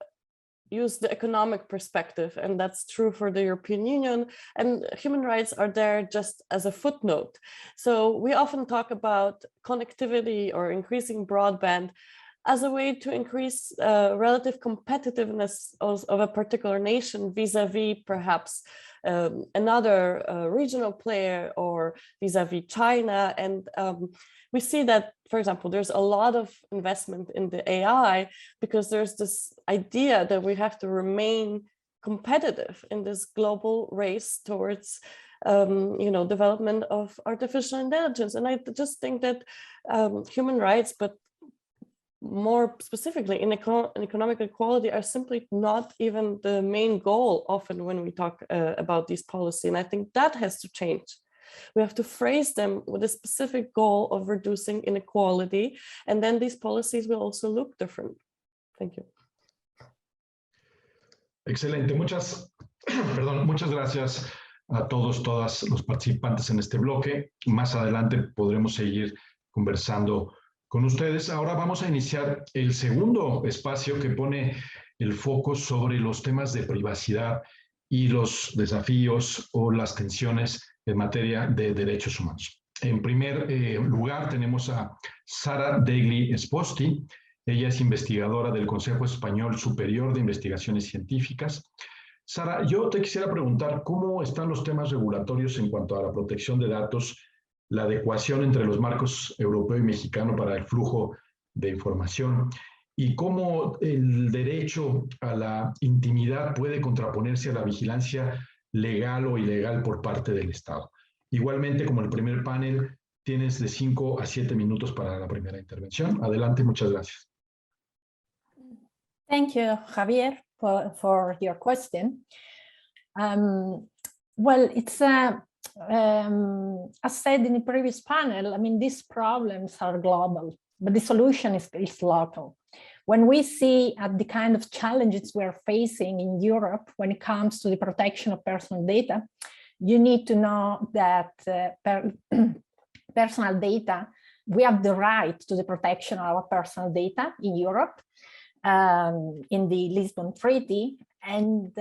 use the economic perspective, and that's true for the European Union, and human rights are there just as a footnote. So we often talk about connectivity or increasing broadband as a way to increase relative competitiveness of a particular nation vis-a-vis perhaps another regional player or vis-a-vis China. And we see that, for example, there's a lot of investment in the AI because there's this idea that we have to remain competitive in this global race towards development of artificial intelligence. And I just think that human rights, but more specifically in economic equality, are simply not even the main goal often when we talk about these policies. And I think that has to change. We have to phrase them with a specific goal of reducing inequality, and then these policies will also look different. Thank you. Excelente. Muchas gracias a todas los participantes en este bloque. Más adelante podremos seguir conversando con ustedes. Ahora vamos a iniciar el segundo espacio que pone el foco sobre los temas de privacidad y los desafíos o las tensiones en materia de derechos humanos. En primer lugar tenemos a Sara Degli Esposti. Ella es investigadora del Consejo Español Superior de Investigaciones Científicas. Sara, yo te quisiera preguntar cómo están los temas regulatorios en cuanto a la protección de datos, la adecuación entre los marcos europeo y mexicano para el flujo de información y cómo el derecho a la intimidad puede contraponerse a la vigilancia legal o ilegal por parte del Estado. Igualmente, como el primer panel, Tienes de 5 a 7 minutos para la primera intervención. Adelante, muchas gracias. Thank you, Javier, for your question. Well, it's as said in the previous panel, I mean, these problems are global, but the solution is local. When we see at the kind of challenges we're facing in Europe when it comes to the protection of personal data, you need to know that personal data, we have the right to the protection of our personal data in Europe, in the Lisbon Treaty, and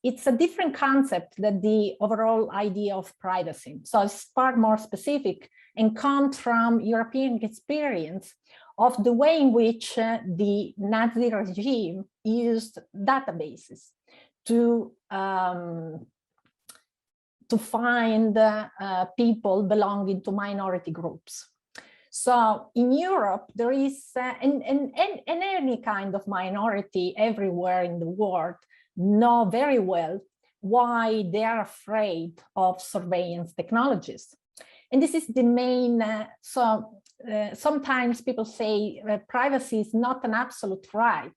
it's a different concept than the overall idea of privacy. So it's far more specific and comes from European experience of the way in which the Nazi regime used databases to find people belonging to minority groups. So in Europe, there is, and any kind of minority everywhere in the world know very well why they are afraid of surveillance technologies. And this is the main, sometimes people say privacy is not an absolute right,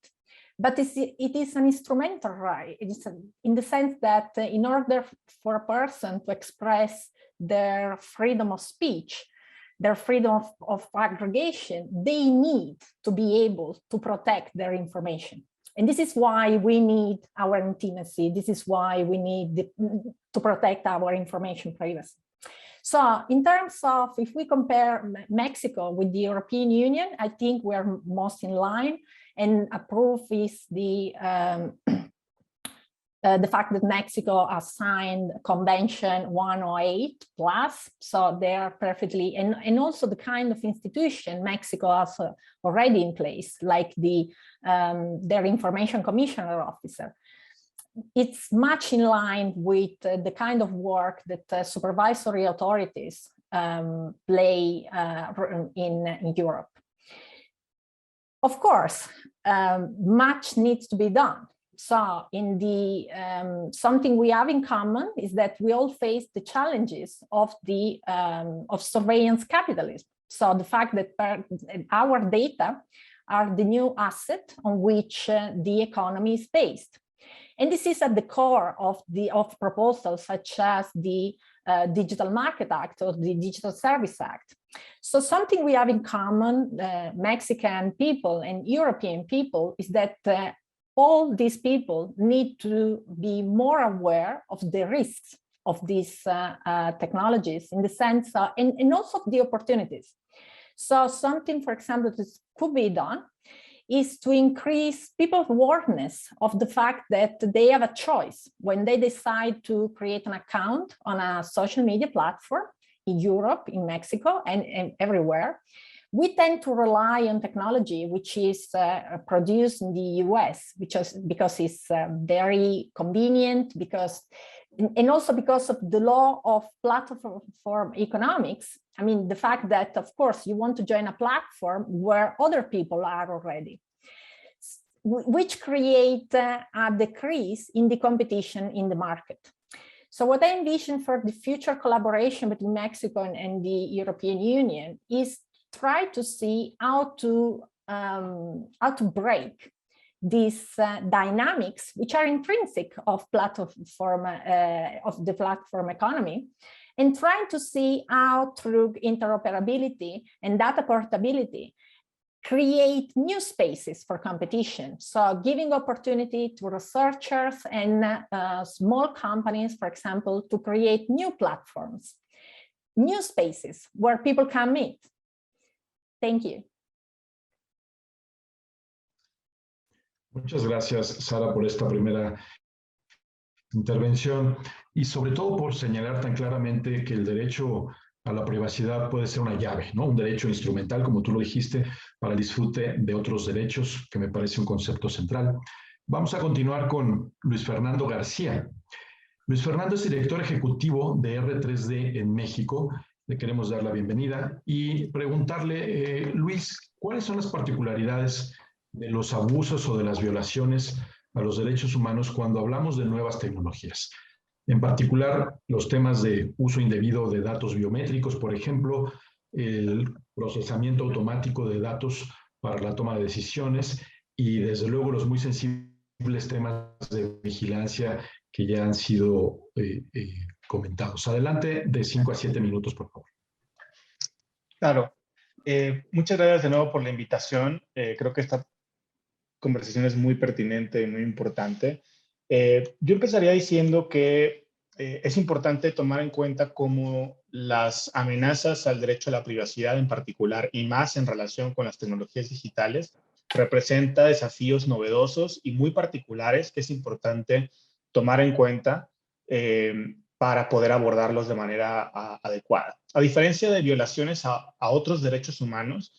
but it is an instrumental right. It is in the sense that in order for a person to express their freedom of speech, their freedom of aggregation, they need to be able to protect their information. And this is why we need our intimacy. This is why we need to protect our information privacy. So in terms of, if we compare Mexico with the European Union, I think we're most in line, and a proof is the fact that Mexico has signed Convention 108 plus, so they are perfectly, and also the kind of institution Mexico has already in place, like their information commissioner officer. It's much in line with the kind of work that supervisory authorities play in Europe. Of course, much needs to be done. So in the something we have in common is that we all face the challenges of the of surveillance capitalism. So the fact that our data are the new asset on which the economy is based. And this is at the core of proposals such as the Digital Market Act or the Digital Service Act. So something we have in common, Mexican people and European people, is that all these people need to be more aware of the risks of these technologies in the sense, and also the opportunities. So something, for example, that could be done is to increase people's awareness of the fact that they have a choice when they decide to create an account on a social media platform in Europe, in Mexico, and everywhere. We tend to rely on technology which is produced in the US, because it's very convenient, and also because of the law of platform economics. I mean, the fact that, of course, you want to join a platform where other people are already, which create a decrease in the competition in the market. So what I envision for the future collaboration between Mexico and the European Union is try to see how to break these dynamics, which are intrinsic of the platform economy, and trying to see how through interoperability and data portability create new spaces for competition. So giving opportunity to researchers and small companies, for example, to create new platforms, new spaces where people can meet. Thank you. Muchas gracias, Sara, por esta primera intervención y sobre todo por señalar tan claramente que el derecho a la privacidad puede ser una llave, ¿no? Un derecho instrumental, como tú lo dijiste, para el disfrute de otros derechos, que me parece un concepto central. Vamos a continuar con Luis Fernando García. Luis Fernando es director ejecutivo de R3D en México. Le queremos dar la bienvenida y preguntarle, Luis, ¿cuáles son las particularidades de los abusos o de las violaciones a los derechos humanos cuando hablamos de nuevas tecnologías? En particular, los temas de uso indebido de datos biométricos, por ejemplo, el procesamiento automático de datos para la toma de decisiones y, desde luego, los muy sensibles temas de vigilancia que ya han sido comentados. Adelante, de 5 a 7 minutos, por favor. Claro. Muchas gracias de nuevo por la invitación. Creo que esta conversación es muy pertinente y muy importante. Yo empezaría diciendo que es importante tomar en cuenta cómo las amenazas al derecho a la privacidad en particular, y más en relación con las tecnologías digitales, representa desafíos novedosos y muy particulares que es importante tomar en cuenta para poder abordarlos de manera adecuada. A diferencia de violaciones a otros derechos humanos,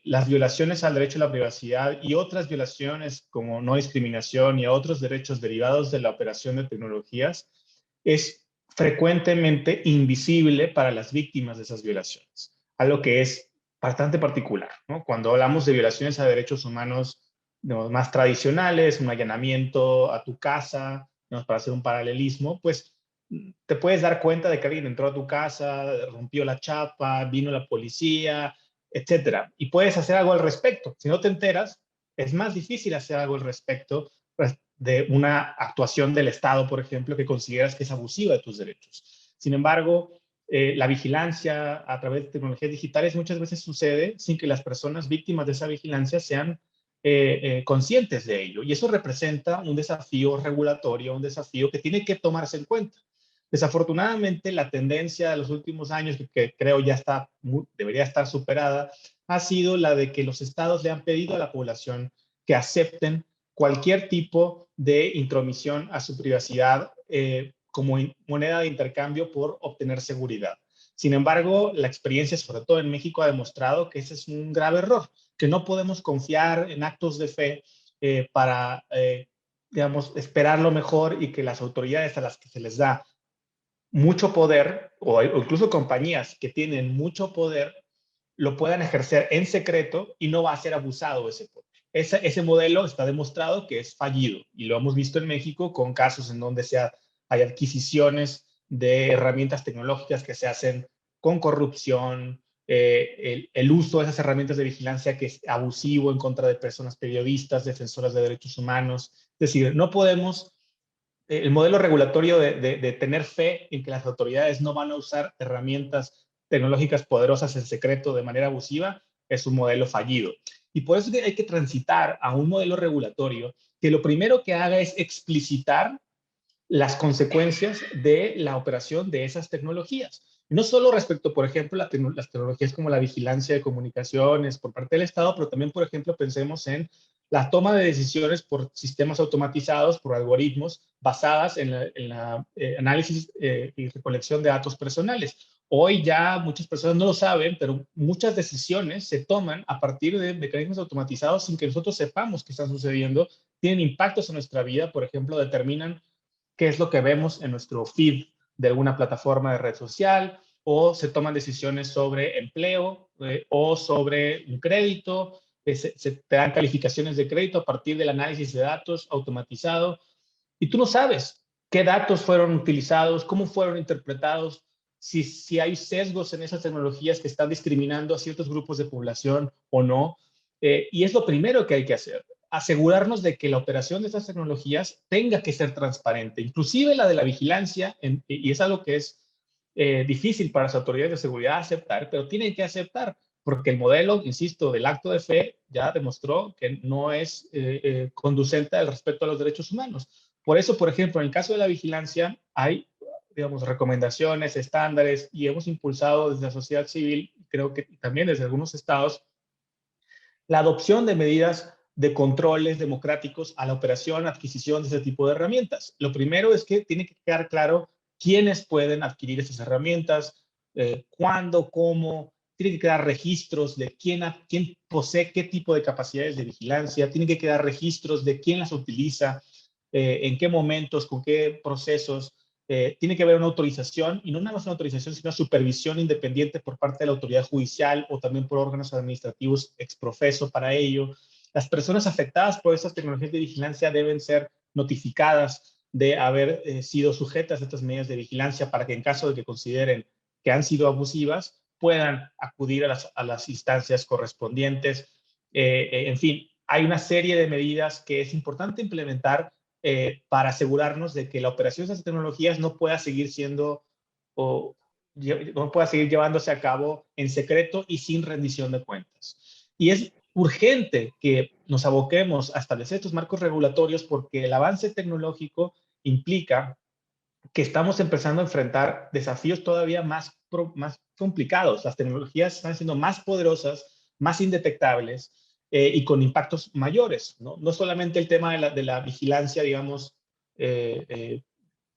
las violaciones al derecho a la privacidad y otras violaciones como no discriminación y a otros derechos derivados de la operación de tecnologías es frecuentemente invisible para las víctimas de esas violaciones, algo que es bastante particular, ¿no? Cuando hablamos de violaciones a derechos humanos, digamos, más tradicionales, un allanamiento a tu casa, digamos, para hacer un paralelismo, pues te puedes dar cuenta de que alguien entró a tu casa, rompió la chapa, vino la policía, etcétera, y puedes hacer algo al respecto. Si no te enteras, es más difícil hacer algo al respecto, pues, de una actuación del Estado, por ejemplo, que consideras que es abusiva de tus derechos. Sin embargo, la vigilancia a través de tecnologías digitales muchas veces sucede sin que las personas víctimas de esa vigilancia sean conscientes de ello. Y eso representa un desafío regulatorio, un desafío que tiene que tomarse en cuenta. Desafortunadamente, la tendencia de los últimos años, que creo ya debería estar superada, ha sido la de que los estados le han pedido a la población que acepten cualquier tipo de intromisión a su privacidad como moneda de intercambio por obtener seguridad. Sin embargo, la experiencia, sobre todo en México, ha demostrado que ese es un grave error, que no podemos confiar en actos de fe para, digamos, esperar lo mejor y que las autoridades a las que se les da mucho poder, o incluso compañías que tienen mucho poder, lo puedan ejercer en secreto y no va a ser abusado ese poder. Ese modelo está demostrado que es fallido y lo hemos visto en México con casos en donde hay adquisiciones de herramientas tecnológicas que se hacen con corrupción, el uso de esas herramientas de vigilancia que es abusivo en contra de personas periodistas, defensoras de derechos humanos. Es decir, no podemos, el modelo regulatorio de tener fe en que las autoridades no van a usar herramientas tecnológicas poderosas en secreto de manera abusiva es un modelo fallido. Y por eso hay que transitar a un modelo regulatorio que lo primero que haga es explicitar las consecuencias de la operación de esas tecnologías. No solo respecto, por ejemplo, las tecnologías como la vigilancia de comunicaciones por parte del Estado, pero también, por ejemplo, pensemos en la toma de decisiones por sistemas automatizados, por algoritmos basadas en la análisis y recolección de datos personales. Hoy ya muchas personas no lo saben, pero muchas decisiones se toman a partir de mecanismos automatizados sin que nosotros sepamos qué está sucediendo, tienen impactos en nuestra vida, por ejemplo, determinan qué es lo que vemos en nuestro feed de alguna plataforma de red social, o se toman decisiones sobre empleo o sobre un crédito, se te dan calificaciones de crédito a partir del análisis de datos automatizado, y tú no sabes qué datos fueron utilizados, cómo fueron interpretados, si hay sesgos en esas tecnologías que están discriminando a ciertos grupos de población o no. Y es lo primero que hay que hacer, asegurarnos de que la operación de estas tecnologías tenga que ser transparente, inclusive la de la vigilancia, y es algo que es difícil para las autoridades de seguridad aceptar, pero tienen que aceptar, porque el modelo, insisto, del acto de fe ya demostró que no es conducente al respeto a los derechos humanos. Por eso, por ejemplo, en el caso de la vigilancia, hay, digamos, recomendaciones, estándares, y hemos impulsado desde la sociedad civil, creo que también desde algunos estados, la adopción de medidas de controles democráticos a la operación, adquisición de ese tipo de herramientas. Lo primero es que tiene que quedar claro quiénes pueden adquirir esas herramientas, cuándo, cómo, tiene que quedar registros de quién posee qué tipo de capacidades de vigilancia, tiene que quedar registros de quién las utiliza, en qué momentos, con qué procesos. Tiene que haber una autorización, y no nada más una autorización, sino una supervisión independiente por parte de la autoridad judicial o también por órganos administrativos ex profeso para ello. Las personas afectadas por estas tecnologías de vigilancia deben ser notificadas de haber sido sujetas a estas medidas de vigilancia para que en caso de que consideren que han sido abusivas, puedan acudir a las instancias correspondientes. En fin, hay una serie de medidas que es importante implementar para asegurarnos de que la operación de estas tecnologías no pueda seguir siendo no pueda seguir llevándose a cabo en secreto y sin rendición de cuentas. Y es urgente que nos aboquemos a establecer estos marcos regulatorios porque el avance tecnológico implica que estamos empezando a enfrentar desafíos todavía más complicados. Las tecnologías están siendo más poderosas, más indetectables y con impactos mayores, ¿no? No solamente el tema de la vigilancia, digamos,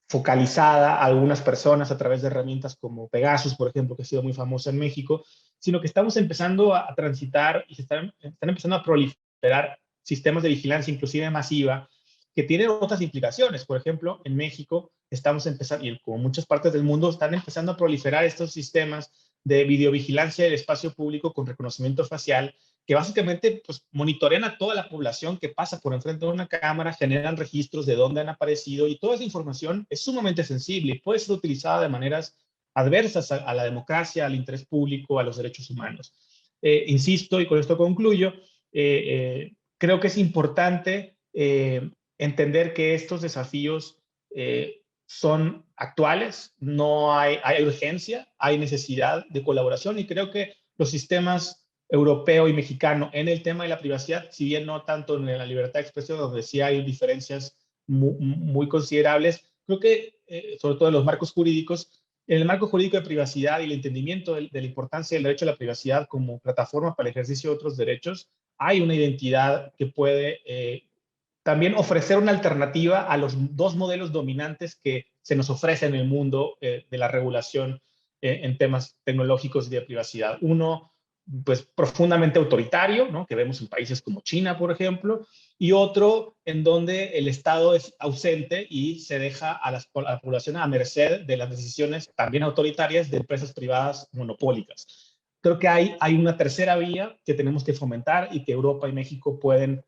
focalizada a algunas personas a través de herramientas como Pegasus, por ejemplo, que ha sido muy famosa en México, sino que estamos empezando a transitar y están empezando a proliferar sistemas de vigilancia, inclusive masiva, que tienen otras implicaciones. Por ejemplo, en México estamos empezando, y como muchas partes del mundo, están empezando a proliferar estos sistemas de videovigilancia del espacio público con reconocimiento facial, que básicamente pues, monitorean a toda la población que pasa por enfrente de una cámara, generan registros de dónde han aparecido y toda esa información es sumamente sensible y puede ser utilizada de maneras adversas a la democracia, al interés público, a los derechos humanos. Insisto, y con esto concluyo, creo que es importante entender que estos desafíos son actuales, no hay urgencia, hay necesidad de colaboración y creo que los sistemas europeo y mexicano en el tema de la privacidad, si bien no tanto en la libertad de expresión, donde sí hay diferencias muy considerables, creo que sobre todo en los marcos jurídicos, en el marco jurídico de privacidad y el entendimiento de la importancia del derecho a la privacidad como plataforma para el ejercicio de otros derechos, hay una identidad que puede también ofrecer una alternativa a los dos modelos dominantes que se nos ofrecen en el mundo de la regulación en temas tecnológicos y de privacidad. Uno, pues profundamente autoritario, ¿no? Que vemos en países como China, por ejemplo, y otro en donde el Estado es ausente y se deja a la población a merced de las decisiones también autoritarias de empresas privadas monopólicas. Creo que hay una tercera vía que tenemos que fomentar y que Europa y México pueden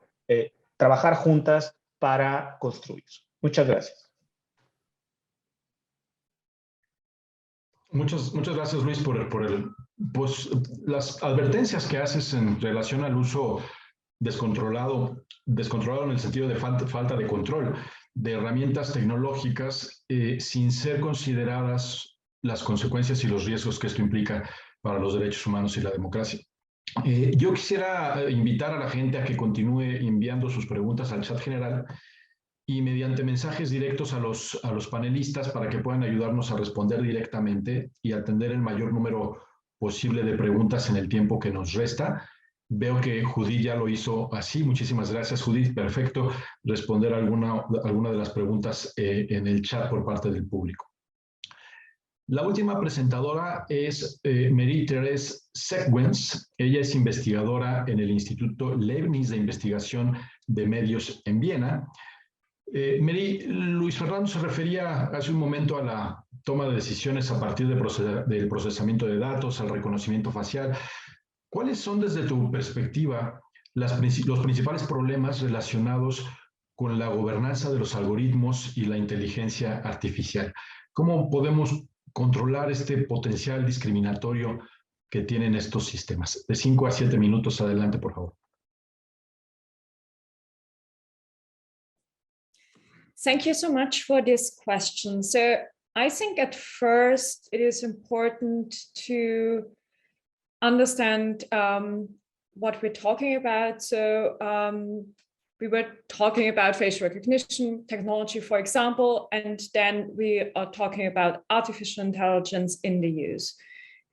trabajar juntas para construir. Muchas gracias. Muchas gracias, Luis, pues, las advertencias que haces en relación al uso descontrolado en el sentido de falta de control de herramientas tecnológicas sin ser consideradas las consecuencias y los riesgos que esto implica para los derechos humanos y la democracia. Yo quisiera invitar a la gente a que continúe enviando sus preguntas al chat general y mediante mensajes directos a los panelistas para que puedan ayudarnos a responder directamente y atender el mayor número posible de preguntas en el tiempo que nos resta. Veo que Judith ya lo hizo así. Muchísimas gracias, Judith. Perfecto. Responder alguna de las preguntas en el chat por parte del público. La última presentadora es Marie-Thérèse Sequence. Ella es investigadora en el Instituto Leibniz de Investigación de Medios en Viena. Luis Fernando se refería hace un momento a la toma de decisiones a partir del procesamiento de datos, al reconocimiento facial. ¿Cuáles son, desde tu perspectiva, los principales problemas relacionados con la gobernanza de los algoritmos y la inteligencia artificial? ¿Cómo podemos controlar este potencial discriminatorio que tienen estos sistemas? De 5 a 7 minutos, adelante, por favor. Thank you so much for this question. So I think at first it is important to understand what we're talking about. So we were talking about facial recognition technology, for example, and then we are talking about artificial intelligence in the use.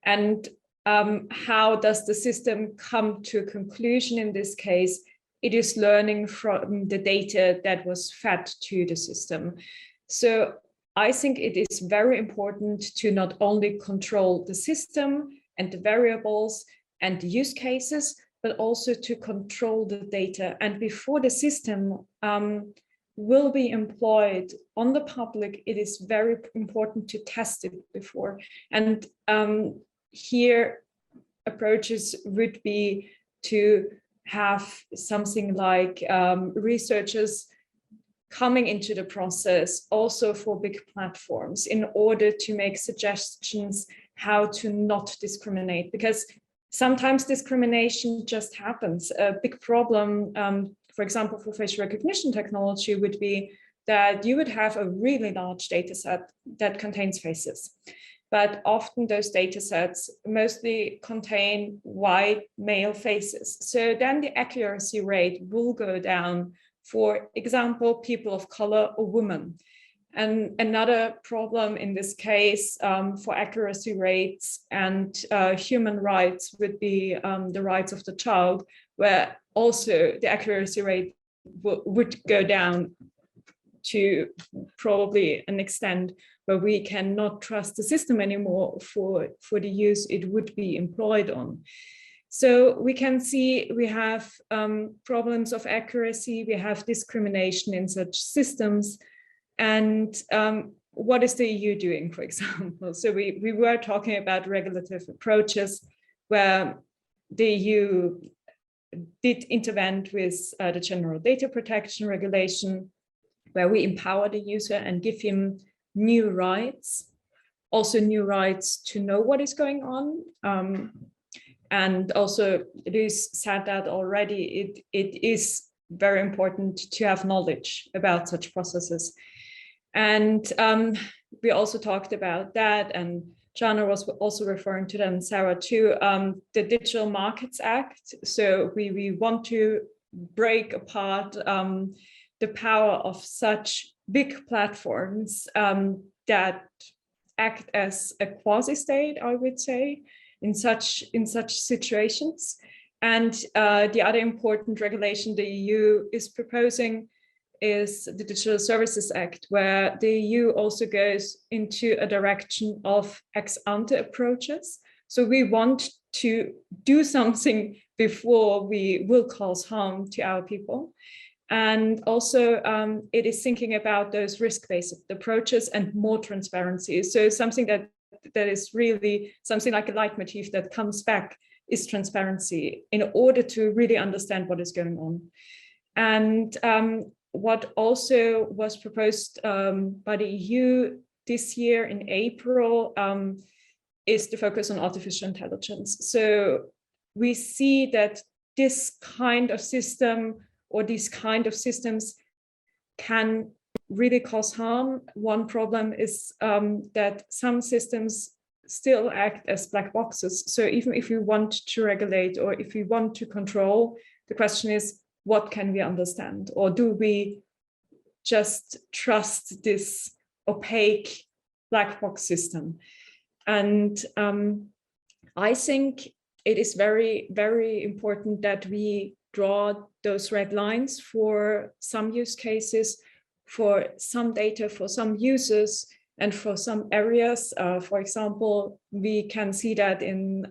And how does the system come to a conclusion in this case? It is learning from the data that was fed to the system. So I think it is very important to not only control the system and the variables and the use cases, but also to control the data. And before the system will be employed on the public, it is very important to test it before. And here approaches would be to have something like researchers coming into the process also for big platforms in order to make suggestions how to not discriminate, because sometimes discrimination just happens. A big problem, for example, for facial recognition technology would be that you would have a really large data set that contains faces. But often those data sets mostly contain white male faces. So then the accuracy rate will go down, for example, people of color or women. And another problem in this case for accuracy rates and human rights would be the rights of the child, where also the accuracy rate would go down to probably an extent where we cannot trust the system anymore for the use it would be employed on. So we can see we have problems of accuracy, we have discrimination in such systems. And what is the EU doing, for example? So we were talking about regulative approaches where the EU did intervene with the General Data Protection Regulation, where we empower the user and give him new rights, also new rights to know what is going on. And also it is said that already it is very important to have knowledge about such processes. And we also talked about that, and Jana was also referring to that, and Sarah too, the Digital Markets Act. So we want to break apart the power of such big platforms that act as a quasi-state, I would say, in such situations. And the other important regulation the EU is proposing is the Digital Services Act, where the EU also goes into a direction of ex-ante approaches. So we want to do something before we will cause harm to our people. And also it is thinking about those risk-based approaches and more transparency. So something that is really something like a leitmotif that comes back is transparency in order to really understand what is going on. And what also was proposed by the EU this year in April is the focus on artificial intelligence. So we see that this kind of system or these kind of systems can really cause harm. One problem is that some systems still act as black boxes. So even if we want to regulate or if we want to control, the question is, what can we understand? Or do we just trust this opaque black box system? And I think it is very, very important that we draw those red lines for some use cases, for some data, for some users, and for some areas. For example, we can see that in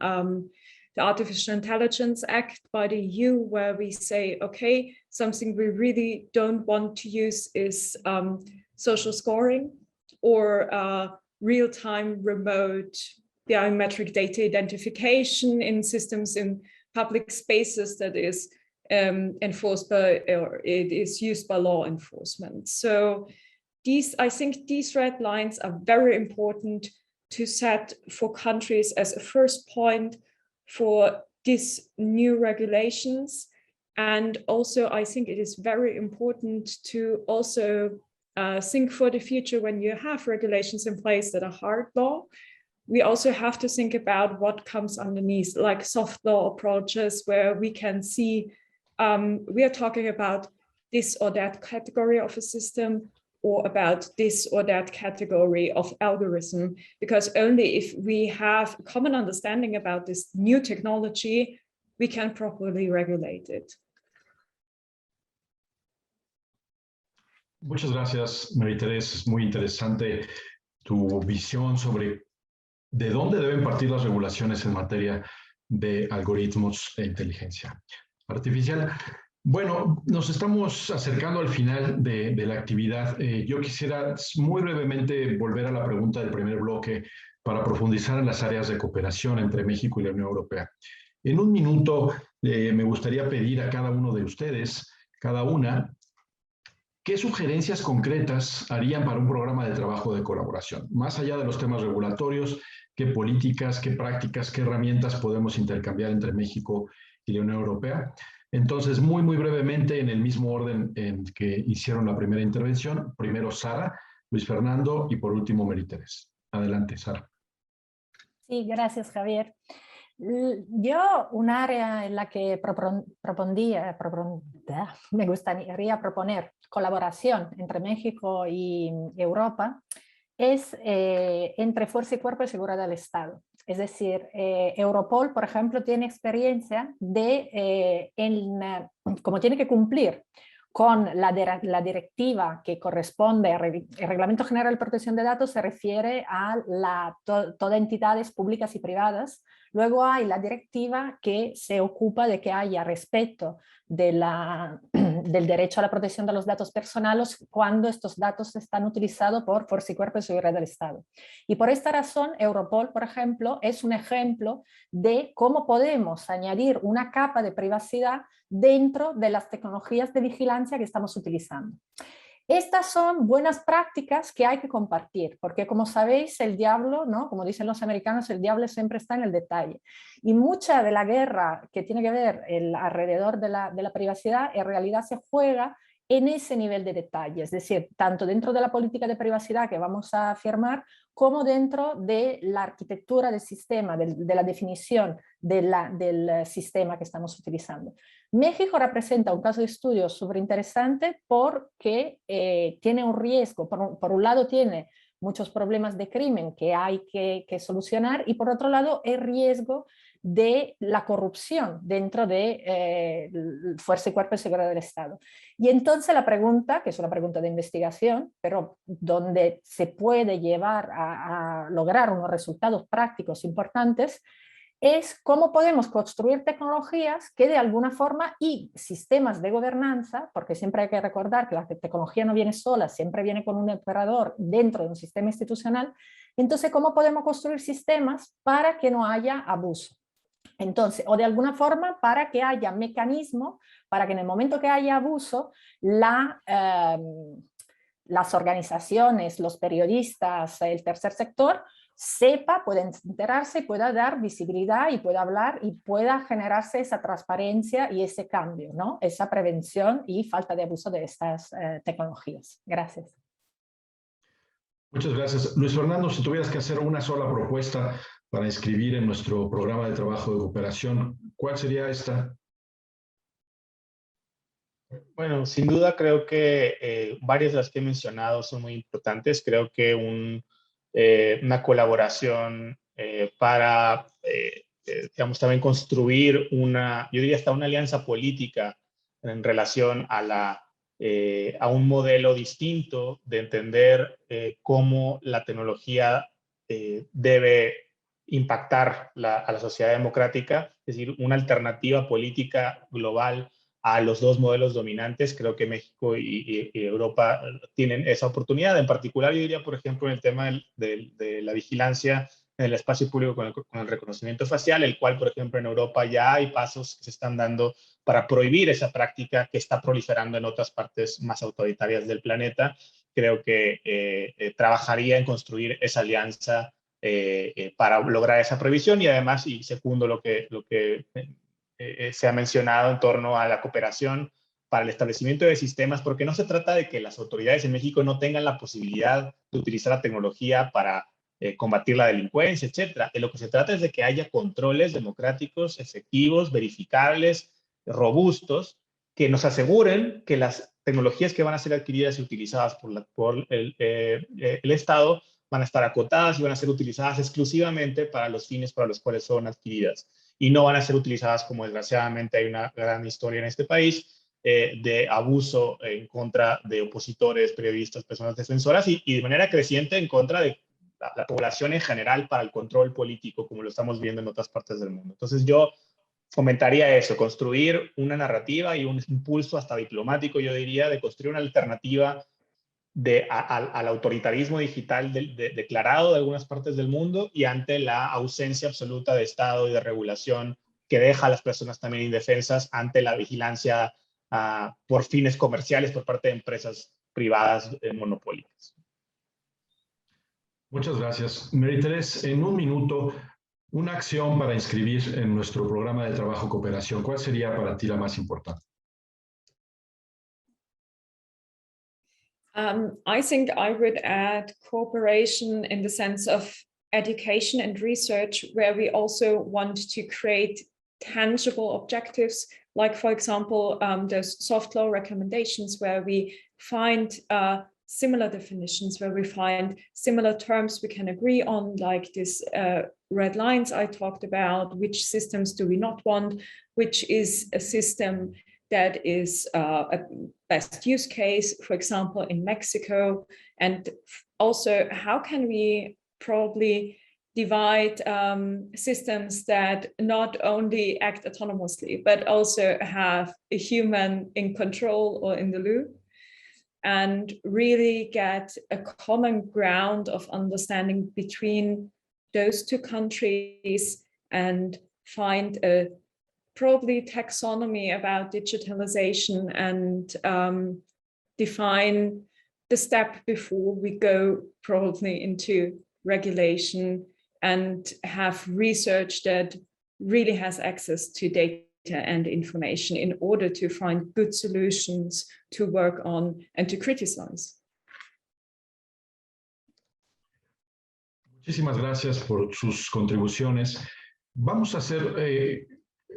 the Artificial Intelligence Act by the EU, where we say, okay, something we really don't want to use is social scoring or real-time remote biometric data identification in systems in public spaces that is enforced by, or it is used by law enforcement. So I think these red lines are very important to set for countries as a first point for these new regulations. And also, I think it is very important to also think for the future when you have regulations in place that are hard law. We also have to think about what comes underneath, like soft law approaches, where we can see we are talking about this or that category of a system, or about this or that category of algorithm, because only if we have a common understanding about this new technology, we can properly regulate it. Muchas gracias, María-Teresa. Es muy interesante tu visión sobre de dónde deben partir las regulaciones en materia de algoritmos e inteligencia artificial. Bueno, nos estamos acercando al final de la actividad. Yo quisiera muy brevemente volver a la pregunta del primer bloque para profundizar en las áreas de cooperación entre México y la Unión Europea. En un minuto me gustaría pedir a cada uno de ustedes, cada una, ¿qué sugerencias concretas harían para un programa de trabajo de colaboración? Más allá de los temas regulatorios, ¿qué políticas, qué prácticas, qué herramientas podemos intercambiar entre México y la Unión Europea? Entonces, muy brevemente, en el mismo orden en que hicieron la primera intervención, primero Sara, Luis Fernando y por último María-Teresa. Adelante, Sara. Sí, gracias, Javier. Yo, un área en la que me gustaría proponer colaboración entre México y Europa es entre Fuerza y Cuerpo de Seguridad del Estado. Es decir, Europol, por ejemplo, tiene experiencia de, como tiene que cumplir con la directiva que corresponde al Reglamento General de Protección de Datos, se refiere a todas entidades públicas y privadas. Luego hay la directiva que se ocupa de que haya respeto del derecho a la protección de los datos personales cuando estos datos están utilizados por Fuerza y Cuerpo de Seguridad del Estado. Y por esta razón, Europol, por ejemplo, es un ejemplo de cómo podemos añadir una capa de privacidad dentro de las tecnologías de vigilancia que estamos utilizando. Estas son buenas prácticas que hay que compartir, porque como sabéis, el diablo, ¿no? Como dicen los americanos, el diablo siempre está en el detalle. Y mucha de la guerra que tiene que ver alrededor de la privacidad, en realidad se juega en ese nivel de detalle, es decir, tanto dentro de la política de privacidad que vamos a firmar, como dentro de la arquitectura del sistema, de la definición del sistema que estamos utilizando. México representa un caso de estudio súper interesante porque tiene un riesgo, por un lado tiene muchos problemas de crimen que hay que solucionar y por otro lado el riesgo de la corrupción dentro de Fuerza y Cuerpo de Seguridad del Estado. Y entonces la pregunta, que es una pregunta de investigación, pero donde se puede llevar a lograr unos resultados prácticos importantes, es cómo podemos construir tecnologías que de alguna forma y sistemas de gobernanza, porque siempre hay que recordar que la tecnología no viene sola, siempre viene con un operador dentro de un sistema institucional, entonces cómo podemos construir sistemas para que no haya abuso. Entonces, o de alguna forma para que haya mecanismos para que en el momento que haya abuso, las organizaciones, los periodistas, el tercer sector, pueda enterarse, pueda dar visibilidad y pueda hablar y pueda generarse esa transparencia y ese cambio, ¿no? Esa prevención y falta de abuso de estas tecnologías. Gracias. Muchas gracias. Luis Fernando, si tuvieras que hacer una sola propuesta para inscribir en nuestro programa de trabajo de cooperación, ¿cuál sería esta? Bueno, sin duda creo que varias de las que he mencionado son muy importantes. Creo que una colaboración para, digamos, también construir yo diría hasta una alianza política en relación a un modelo distinto de entender cómo la tecnología debe impactar a la sociedad democrática, es decir, una alternativa política global a los dos modelos dominantes. Creo que México y Europa tienen esa oportunidad. En particular, yo diría, por ejemplo, en el tema de la vigilancia en el espacio público con el reconocimiento facial, el cual, por ejemplo, en Europa ya hay pasos que se están dando para prohibir esa práctica que está proliferando en otras partes más autoritarias del planeta. Creo que trabajaría en construir esa alianza para lograr esa prohibición y además, y segundo lo que se ha mencionado en torno a la cooperación para el establecimiento de sistemas, porque no se trata de que las autoridades en México no tengan la posibilidad de utilizar la tecnología para combatir la delincuencia, etcétera. De lo que se trata es de que haya controles democráticos, efectivos, verificables, robustos, que nos aseguren que las tecnologías que van a ser adquiridas y utilizadas por el Estado van a estar acotadas y van a ser utilizadas exclusivamente para los fines para los cuales son adquiridas. Y no van a ser utilizadas como desgraciadamente hay una gran historia en este país de abuso en contra de opositores, periodistas, personas defensoras y de manera creciente en contra de la población en general para el control político, como lo estamos viendo en otras partes del mundo. Entonces yo fomentaría eso, construir una narrativa y un impulso hasta diplomático, yo diría, de construir una alternativa al autoritarismo digital declarado de algunas partes del mundo y ante la ausencia absoluta de Estado y de regulación que deja a las personas también indefensas ante la vigilancia por fines comerciales por parte de empresas privadas monopólicas. Muchas gracias. Mary Teresa, en un minuto, una acción para inscribir en nuestro programa de trabajo cooperación. ¿Cuál sería para ti la más importante? I think I would add cooperation in the sense of education and research, where we also want to create tangible objectives, like, for example, those soft law recommendations where we find similar definitions, where we find similar terms we can agree on, like this red lines I talked about, which systems do we not want, which is a system that is a best use case, for example, in Mexico, and also how can we probably divide systems that not only act autonomously, but also have a human in control or in the loop, and really get a common ground of understanding between those two countries and find a probably taxonomy about digitalization and define the step before we go probably into regulation and have research that really has access to data and information in order to find good solutions to work on and to criticize. Muchísimas gracias por sus contribuciones. Vamos a hacer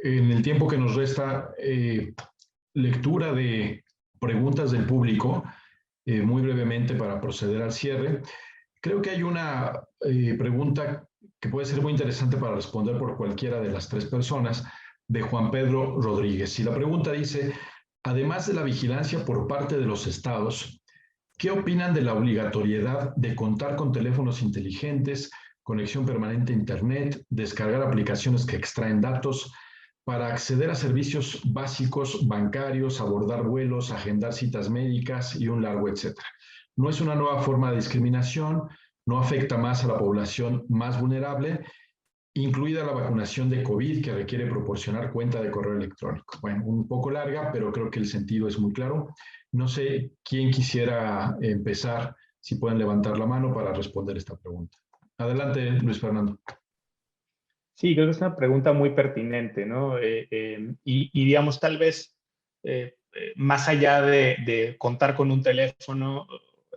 en el tiempo que nos resta lectura de preguntas del público, muy brevemente para proceder al cierre. Creo que hay una pregunta que puede ser muy interesante para responder por cualquiera de las tres personas, de Juan Pedro Rodríguez. Y la pregunta dice, además de la vigilancia por parte de los estados, ¿qué opinan de la obligatoriedad de contar con teléfonos inteligentes, conexión permanente a Internet, descargar aplicaciones que extraen datos para acceder a servicios básicos bancarios, abordar vuelos, agendar citas médicas y un largo etcétera? No es una nueva forma de discriminación, no afecta más a la población más vulnerable, incluida la vacunación de COVID, que requiere proporcionar cuenta de correo electrónico. Bueno, un poco larga, pero creo que el sentido es muy claro. No sé quién quisiera empezar, si pueden levantar la mano para responder esta pregunta. Adelante, Luis Fernando. Sí, creo que es una pregunta muy pertinente, ¿no? Y digamos, tal vez, más allá de contar con un teléfono,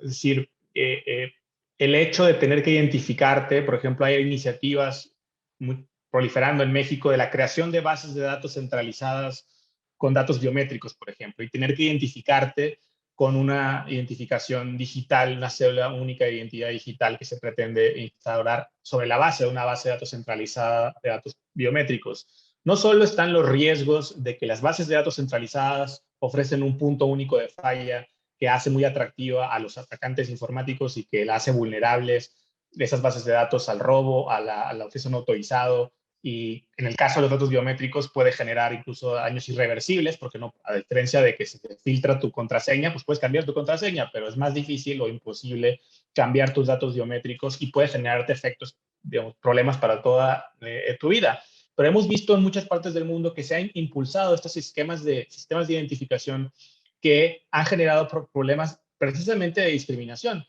es decir, el hecho de tener que identificarte, por ejemplo, hay iniciativas proliferando en México de la creación de bases de datos centralizadas con datos biométricos, por ejemplo, y tener que identificarte con una identificación digital, una cédula única de identidad digital que se pretende instaurar sobre la base de una base de datos centralizada de datos biométricos. No solo están los riesgos de que las bases de datos centralizadas ofrecen un punto único de falla que hace muy atractiva a los atacantes informáticos y que la hace vulnerables de esas bases de datos al robo, al acceso no autorizado, y en el caso de los datos biométricos puede generar incluso daños irreversibles, porque no, a diferencia de que se te filtra tu contraseña, pues puedes cambiar tu contraseña, pero es más difícil o imposible cambiar tus datos biométricos y puede generarte efectos, digamos, problemas para toda tu vida. Pero hemos visto en muchas partes del mundo que se han impulsado estos sistemas de identificación que han generado problemas precisamente de discriminación.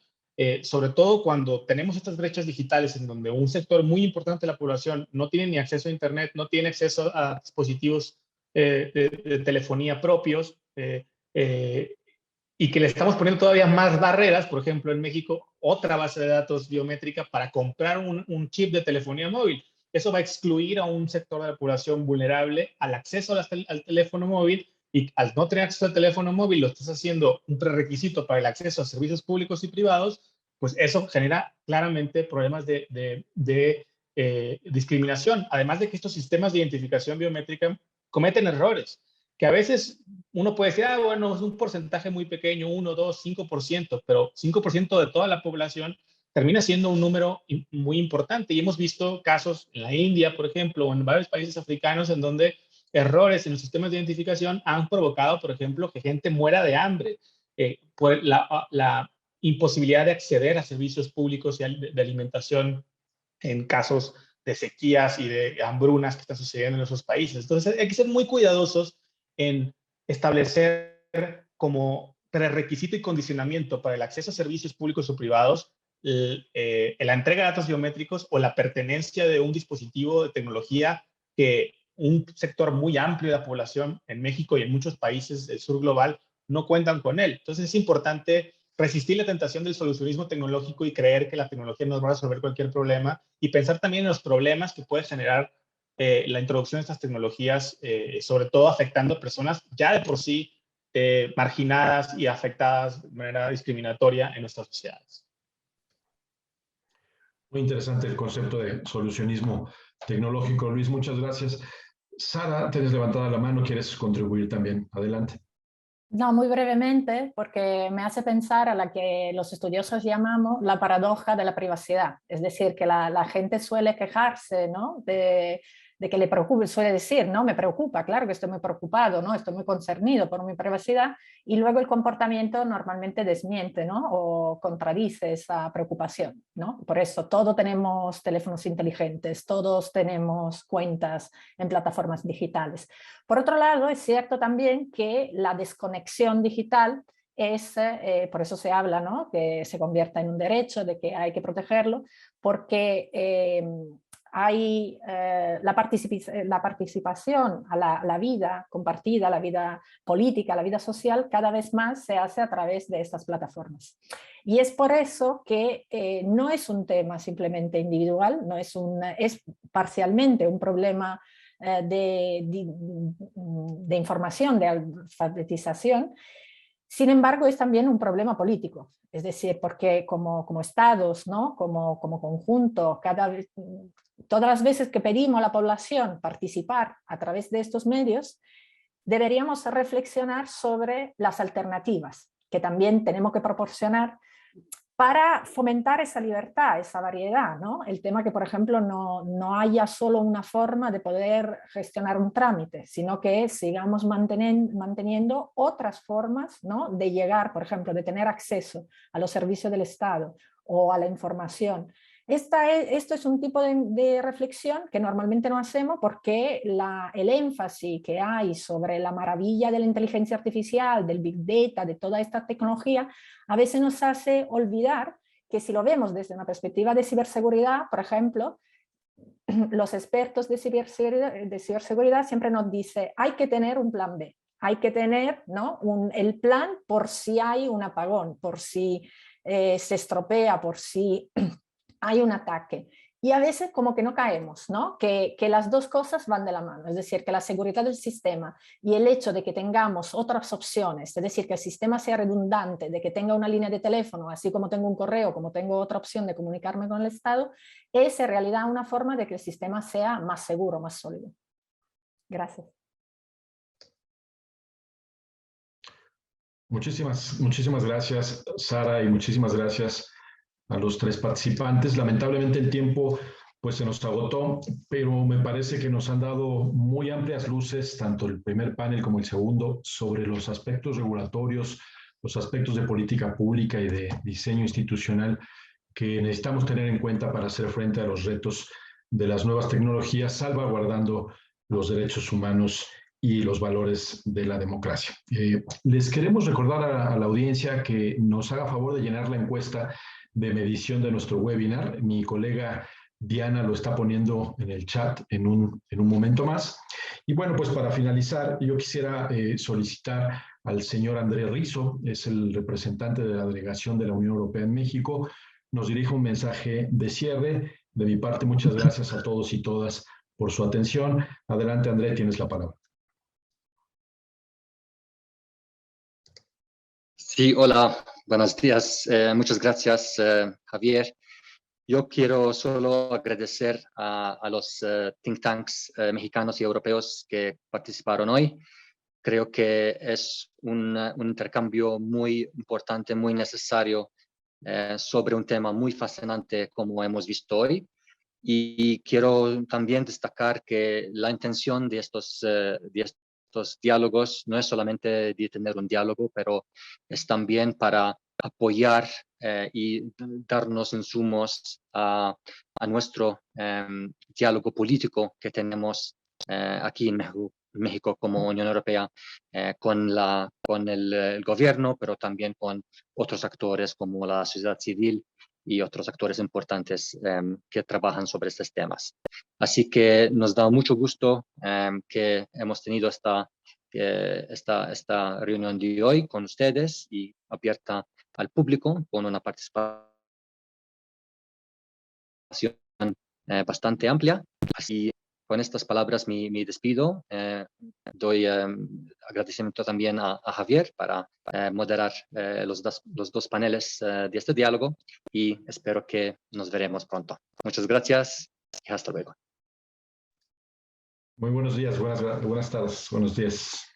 Sobre todo cuando tenemos estas brechas digitales en donde un sector muy importante de la población no tiene ni acceso a Internet, no tiene acceso a dispositivos de telefonía propios, y que le estamos poniendo todavía más barreras. Por ejemplo, en México, otra base de datos biométrica para comprar un chip de telefonía móvil. Eso va a excluir a un sector de la población vulnerable al acceso al teléfono móvil, y al no tener acceso al teléfono móvil lo estás haciendo un prerequisito para el acceso a servicios públicos y privados, pues eso genera claramente problemas de discriminación. Además de que estos sistemas de identificación biométrica cometen errores, que a veces uno puede decir, bueno, es un porcentaje muy pequeño, 1, 2, 5%, pero 5% de toda la población termina siendo un número muy importante. Y hemos visto casos en la India, por ejemplo, o en varios países africanos en donde errores en los sistemas de identificación han provocado, por ejemplo, que gente muera de hambre por la imposibilidad de acceder a servicios públicos y de alimentación en casos de sequías y de hambrunas que están sucediendo en esos países. Entonces hay que ser muy cuidadosos en establecer como prerequisito y condicionamiento para el acceso a servicios públicos o privados la entrega de datos biométricos o la pertenencia de un dispositivo de tecnología que un sector muy amplio de la población en México y en muchos países del sur global no cuentan con él. Entonces es importante resistir la tentación del solucionismo tecnológico y creer que la tecnología nos va a resolver cualquier problema, y pensar también en los problemas que puede generar la introducción de estas tecnologías, sobre todo afectando a personas ya de por sí marginadas y afectadas de manera discriminatoria en nuestras sociedades. Muy interesante el concepto de solucionismo tecnológico. Luis, muchas gracias. Sara, tienes levantada la mano, ¿quieres contribuir también? Adelante. No, muy brevemente, porque me hace pensar a la que los estudiosos llamamos la paradoja de la privacidad. Es decir, que la gente suele quejarse, ¿no?, de que le preocupe, suele decir, no, me preocupa, claro que estoy muy preocupado, ¿no?, estoy muy concernido por mi privacidad, y luego el comportamiento normalmente desmiente, ¿no?, o contradice esa preocupación, ¿no? Por eso todos tenemos teléfonos inteligentes, todos tenemos cuentas en plataformas digitales. Por otro lado, es cierto también que la desconexión digital es, por eso se habla, ¿no?, que se convierta en un derecho, de que hay que protegerlo, porque hay la participación a la vida compartida, a la vida política, a la vida social, cada vez más se hace a través de estas plataformas. Y es por eso que no es un tema simplemente individual, no es parcialmente un problema de información, de alfabetización. Sin embargo, es también un problema político, es decir, porque como estados, ¿no?, como conjunto, todas las veces que pedimos a la población participar a través de estos medios, deberíamos reflexionar sobre las alternativas que también tenemos que proporcionar para fomentar esa libertad, esa variedad, ¿no? El tema que, por ejemplo, no haya solo una forma de poder gestionar un trámite, sino que sigamos manteniendo otras formas, ¿no?, de llegar, por ejemplo, de tener acceso a los servicios del Estado o a la información. Esto es un tipo de reflexión que normalmente no hacemos porque el énfasis que hay sobre la maravilla de la inteligencia artificial, del Big Data, de toda esta tecnología, a veces nos hace olvidar que si lo vemos desde una perspectiva de ciberseguridad, por ejemplo, los expertos de ciberseguridad siempre nos dicen hay que tener un plan B, hay que tener, ¿no?, el plan por si hay un apagón, por si se estropea, por si hay un ataque. Y a veces como que no caemos, ¿no?, que las dos cosas van de la mano, es decir, que la seguridad del sistema y el hecho de que tengamos otras opciones, es decir, que el sistema sea redundante, de que tenga una línea de teléfono, así como tengo un correo, como tengo otra opción de comunicarme con el Estado, es en realidad una forma de que el sistema sea más seguro, más sólido. Gracias. Muchísimas gracias, Sara, y muchísimas gracias a los tres participantes. Lamentablemente el tiempo pues se nos agotó, pero me parece que nos han dado muy amplias luces, tanto el primer panel como el segundo, sobre los aspectos regulatorios, los aspectos de política pública y de diseño institucional que necesitamos tener en cuenta para hacer frente a los retos de las nuevas tecnologías, salvaguardando los derechos humanos y los valores de la democracia. Les queremos recordar a la audiencia que nos haga favor de llenar la encuesta de medición de nuestro webinar. Mi colega Diana lo está poniendo en el chat en un momento más. Y bueno, pues para finalizar, yo quisiera solicitar al señor Andrés Rizo, es el representante de la delegación de la Unión Europea en México, nos dirige un mensaje de cierre. De mi parte, muchas gracias a todos y todas por su atención. Adelante, Andrés, tienes la palabra. Sí, hola, buenos días. Muchas gracias, Javier. Yo quiero solo agradecer a los think tanks mexicanos y europeos que participaron hoy. Creo que es un intercambio muy importante, muy necesario sobre un tema muy fascinante como hemos visto hoy. Y quiero también destacar que la intención de estos diálogos no es solamente de tener un diálogo, pero es también para apoyar y darnos insumos a nuestro diálogo político que tenemos aquí en México México como Unión Europea con el gobierno, pero también con otros actores como la sociedad civil y otros actores importantes que trabajan sobre estos temas. Así que nos da mucho gusto que hemos tenido esta reunión de hoy con ustedes y abierta al público con una participación bastante amplia. Así, con estas palabras me despido. Doy agradecimiento también a Javier para moderar los dos paneles de este diálogo y espero que nos veremos pronto. Muchas gracias y hasta luego. Muy buenos días, buenas tardes, buenos días.